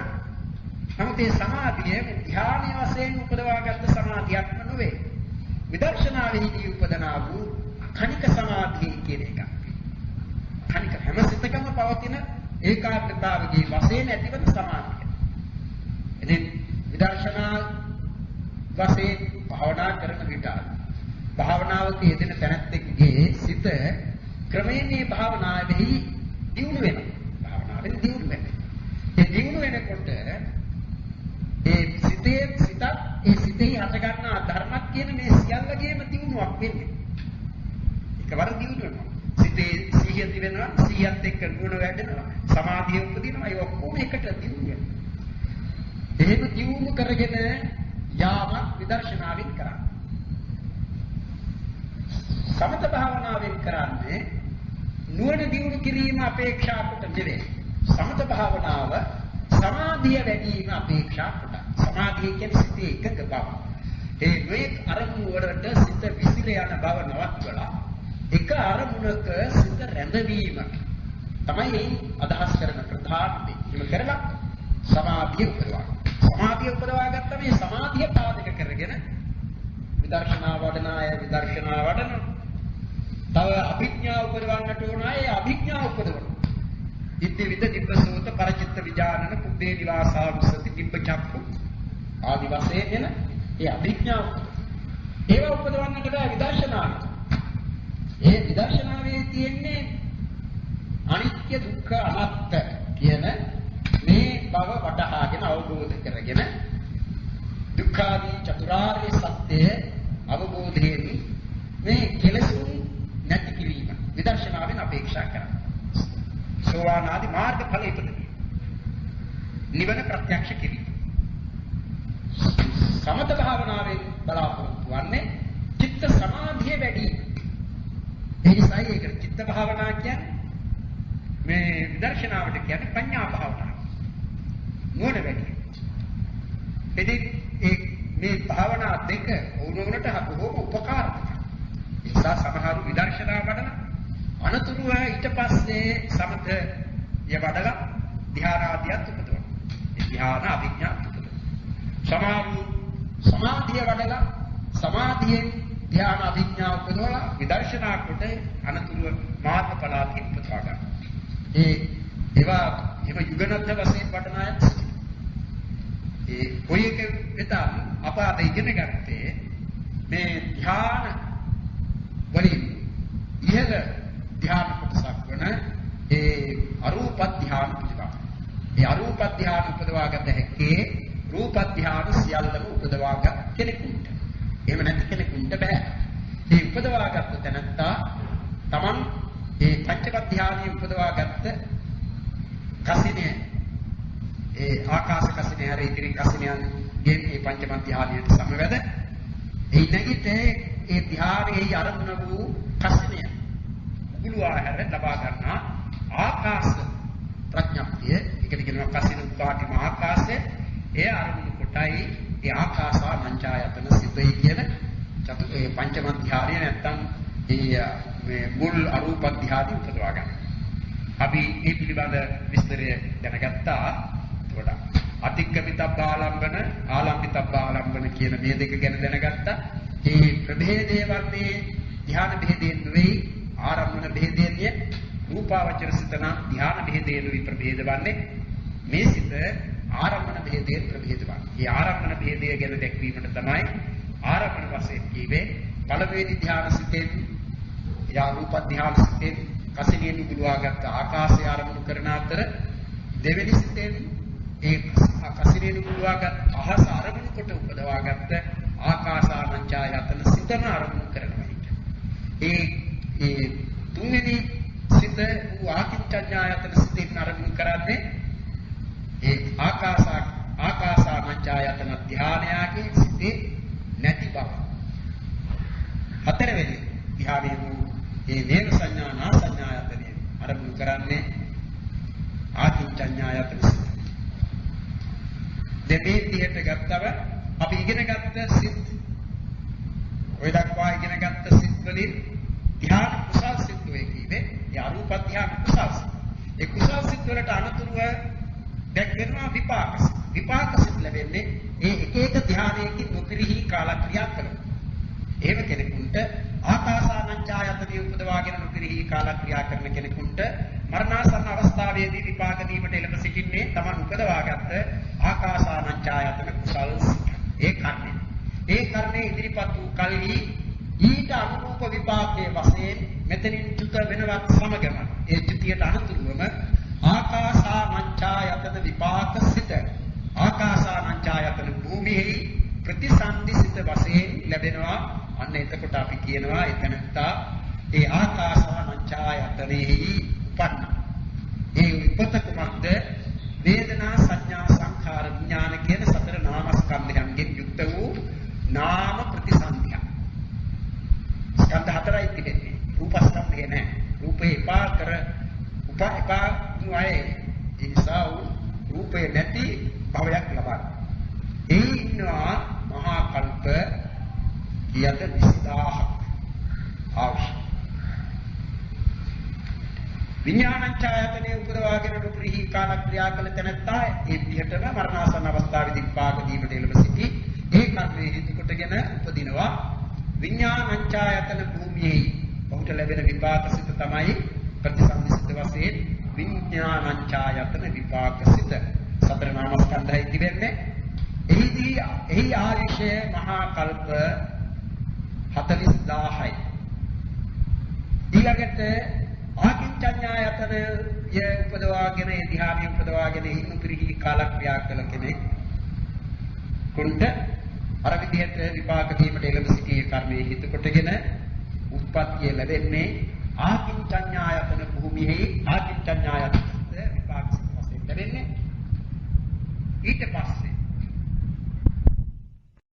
නමුත් ඒ සමාධිය ධ්‍යාන වශයෙන් උපදවාගත්ත සමාධියක්ම නෙවෙයි. විදර්ශනාවේදී උපදනා වූ කණික සමාධිය කියන එක. කණික හැම සිතකම පවතින ඒකාග්‍රතාවයේ වශයෙන් ඇතිවන සමාධිය. එදින විදර්ශනා වශයෙන් භාවනා කරන විට භාවනාවක යෙදෙන තැනැත්තෙකුගේ සිත ක්‍රමයෙන් මේ භාවනාවෙහි දියුණු වෙනවා. භාවනාවෙන් දියුණු වෙනවා. ඒ දියුණු වෙනකොට ඒ සිතේ හට ගන්නා ධර්මත් කියන මේ සියල්ලගේම දියුණුවක් වෙන්නේ. එකවර දියුණු වෙනවා. සිතේ සිහිය දිවෙනවා, සිහියත් එක්ක නුවණ වැඩෙනවා, සමාධිය උපදිනවා. ඒ ඔක්කොම එකට දියුණු වෙනවා. එහෙම දියුණු කරගෙන යාම විදර්ශනාවෙන් කරන්නේ. සමත භාවනාවෙන් කරන්නේ නුවණ දියුණු කිරීම අපේක්ෂා කොට නෙවෙයි. සමත භාවනාව සමාධිය වැඩි වීම අපේක්ෂා කොට. සමාධිය කියන්නේ සිතේ එකඟ බව. ඒ වේක් අරමුණ වලට සිත විසිර යන බව නවත්වලා එක අරමුණක සිත රැඳවීම තමයි අදහස් කරන ප්‍රධාන දේ. එහෙම කරලා සමාධිය උපදවා. සමාධිය උපදවා ගත්තා මේ සමාධිය පාදක කරගෙන විදර්ශනා වඩන අය විදර්ශනා වඩන. තව අභිඥා උපදවන්නට ඕන අය අභිඥා උපදවනවා. ඉති විද දිබ්බසෝත පරචිත්ත විඥානන කුද්දේ නිවාසාවසති දිබ්බචක්ඛු ආදි වශයෙන් එන ඒ අභිඥා ඒවා උපදවන්නට බෑ විදර්ශනාව. ඒ විදර්ශනාවේ තියෙන්නේ අනිත්‍ය දුක්ඛ අනාත්ම කියන මේ බව වටහාගෙන අවබෝධ කරගෙන දුක්ඛාදී චතුරාර්ය සත්‍ය අවබෝධයෙන් මේ කෙලෙසුන් නැති කිරීම විදර්ශනාවෙන් අපේක්ෂා කරනවා. සෝවාන් ආදී මාර්ග ඵල ඉපදෙනවා. නිවන ප්‍රත්‍යක්ෂ කිරීම. සමත භාවනාවෙන් බලාපොරොත්තු වන්නේ චිත්ත සමාධිය වැඩි. ඒ නිසා ඒකට චිත්ත භාවනා කියන්නේ මේ විදර්ශනාවට කියන්නේ පඤ්ඤා භාවනාව. නුවණ වැඩි. එදින මේ භාවනා දෙක උණුණට බොහෝම උපකාරයි. ඒ නිසා සමහරු විදර්ශනා වඩන අනතුරුව ඊට පස්සේ සමත යවඩලා ධ්‍යාන ආදියත් උපදවනවා. ඒ ධ්‍යාන අභිඥා උපදවනවා. සමහරු සමාධිය වඩලා සමාධියෙන් ධ්‍යාන අභිඥා උපදවලා විදර්ශනා කොට අනතුරුව මාර්ගඵලාදී උපදවා ගන්නවා. ඒවා යුගනද්ද වශයෙන් වඩන අය ඒ කොයි එක වෙතත් අප අද ඉගෙන ගත්තේ මේ ධ්‍යාන වලින් ඉහළ ධ්‍යාන කොටසක් වන ඒ අරූප ධ්‍යාන පිළිබඳ. ඒ අරූප ධ්‍යාන උපදවාගත හැකේ රූප ධ්‍යාන සියල්ලම උපදවාගත් කෙනෙකුට. එහෙම නැති කෙනෙකුට බෑ. මේ උපදවාගත් තැනත්තා තමන් ඒ පංචම ධ්‍යානයේ උපදවාගත්ත කසිනේ ඒ ආකාශ කසිනේ හරි ඉදිරි කසිනයන් ගේ මේ පංචම ධ්‍යානයට සමවැද ඒ නැගිටේ ඒ ධ්‍යානයේ අරමුණ වූ කසිනය උගුලුවා හැර ලබා ගන්නා ආකාශ ප්‍රඥප්තිය ඒකට කියනවා කසින උපාටිම ආකාශය ඒ අරමුණු කොටයි ඒ ආකාසා මංචායතන සිතයි කියන ඒ පංචම ධ්‍යානය නැත්තම් මේ මුල් අරූප ධ්‍යානෙ උපදවා ගන්න. අපි මේ පිළිබඳ විස්තරය දැනගත්තා. ඒකට අතික්කමිතබ්බාලම්බන ආලම්බිතබ්බාලම්බන කියන මේ දෙක ගැන දැනගත්තා. මේ ප්‍රභේදයේ වන්නේ ධ්‍යාන භේදයෙන් නෙවෙයි ආරම්භන භේදයෙන් රූපාවචර සිතන ධ්‍යාන භේදයෙන් ප්‍රභේද වන්නේ මේ සිත ආරම්භන භේදයෙන් ප්‍රභේද වන්නේ. මේ ආරම්භන භේදය ගැන දැක්වීමට තමයි ආරම්භන වශයෙන් කීවේ පළවෙනි ධ්‍යාන සිතෙන් යා රූප ධ්‍යාන සිතෙන් කසිනිය නිදුවාගත් ආකාශය ආරම්භ කරන අතර දෙවෙනි සිතෙන් ඒ කසිනිය නිදුවාගත් අහස ආරම්භ කොට උපදවාගත්ත ආකාසානංචායතන සිතන ආරම්භ කරනවා. ඒ තුන්වෙනි සිත වූ ආකින්චඤ්ඤායතන සිතෙන් ආරම්භ කරන්නේ ඒ ආකාසානංචායතන ධ්‍යානයගේ සිතේ නැති බව. හතරවෙනි ධ්‍යානයේ වූ ඒ වේග සංඥා නා සංඥායතනෙ ආරම්භ කරන්නේ ආකින්චඤ්ඤායතන සිත. දෙපේ දිහට ගත්තව අපි ඉගෙන ගත්ත සිත් ඔය දක්වා ඉගෙන ගත්ත සිත් වලින් ධ්‍යාන කුසල් සිත් වේ කීවේ ඒ අරූප ධ්‍යාන කුසල් සිත්. ඒ කුසල් සිත් වලට අනුතුරුව දැක්වෙනවා විපාක සිත්. විපාක සිත් ලැබෙන්නේ ඒ එක එක ධ්‍යානයකින් නොපිරිහි කාලක්‍රියා කරනවා. එහෙම කෙනෙකුට ආකාසානංචායතනෙ උපදවාගෙන නොපිරිහි කාලක්‍රියා කරන කෙනෙකුට මරණාසන්න අවස්ථාවේදී විපාක දීමට එළඹ සිටින්නේ තමන් උපදවාගත්ත ආකාසානංචායතන කුසල් සිත්. ඒ කර්මය. ඒ කර්මයේ ඉදිරිපත් වූ කල්හි ඊට අනුරූප විපාකයේ වශයෙන් මෙතනින් චුත වෙනවත් සමගම ඒ චුතියට අනුතුරුවම ආකාසානංචායතන විපාක සිත ආකාසානංචායතන භූමියේ ප්‍රතිසන්දිසිත වශයෙන් ලැබෙනවා. අන්න එතකොට අපි කියනවා එතනත්තා ඒ ආකාසානංචායතනෙහි උපන්න. ඒ උපත කුමක්ද? වේදනා සංඥා සංඛාර විඥාන කියන සතර නාමස්කන්ධයන්ගෙන් යුක්ත වූ නාම ප්‍රතිසන්දිය. ස්කන්ධ හතරයි තිබෙන්නේ. රූපස්කන්ධය නෑ. රූපේ පාකර උපා නුයි ඒ නිසා රූපේ නැති භවයක් ලබන. ඒ ඉන්නවා මහා කල්ප කියත 20000ක් අවශ්‍ය. විඥානංචායතනෙ උපදවාගෙන නුපරිහි කාලක්‍රියා කළ තැනැත්තා ඒ විදිහටම මරණාසන්න අවස්ථාවේදී විපාක දීමට එළඹ සිටි ඒ කර්මයේ හේතු කොටගෙන උපදිනවා. විඥානංචායතන භූමියේ ඔහුට ලැබෙන විපාක සිත තමයි ප්‍රතිසන්දිසිත වශයෙන් විඥානංචායතන විපාක සිත. සතර නාමස්කන්ධයි තිබෙන්නේ. එහි ආයුෂය මහා කල්ප 40000යි. ඊළඟට ආකින්චඤ්ඤායතනය උපදවාගෙන ඒ ධ්‍යානිය උපදවාගෙන ඉන්න පිරිහි කාලක්‍රියා කළ කෙනෙක් කුණ්ඩ අර විදිහට විපාක දීමට එළඹ සිටි කර්මයේ හිත කොටගෙන උත්පත්තිය ලැබෙන්නේ ආකින්චඤ්ඤායතන භූමියේ ආකින්චඤ්ඤායතන විපාක වශයෙන් ලැබෙන්නේ. ඊට පස්සේ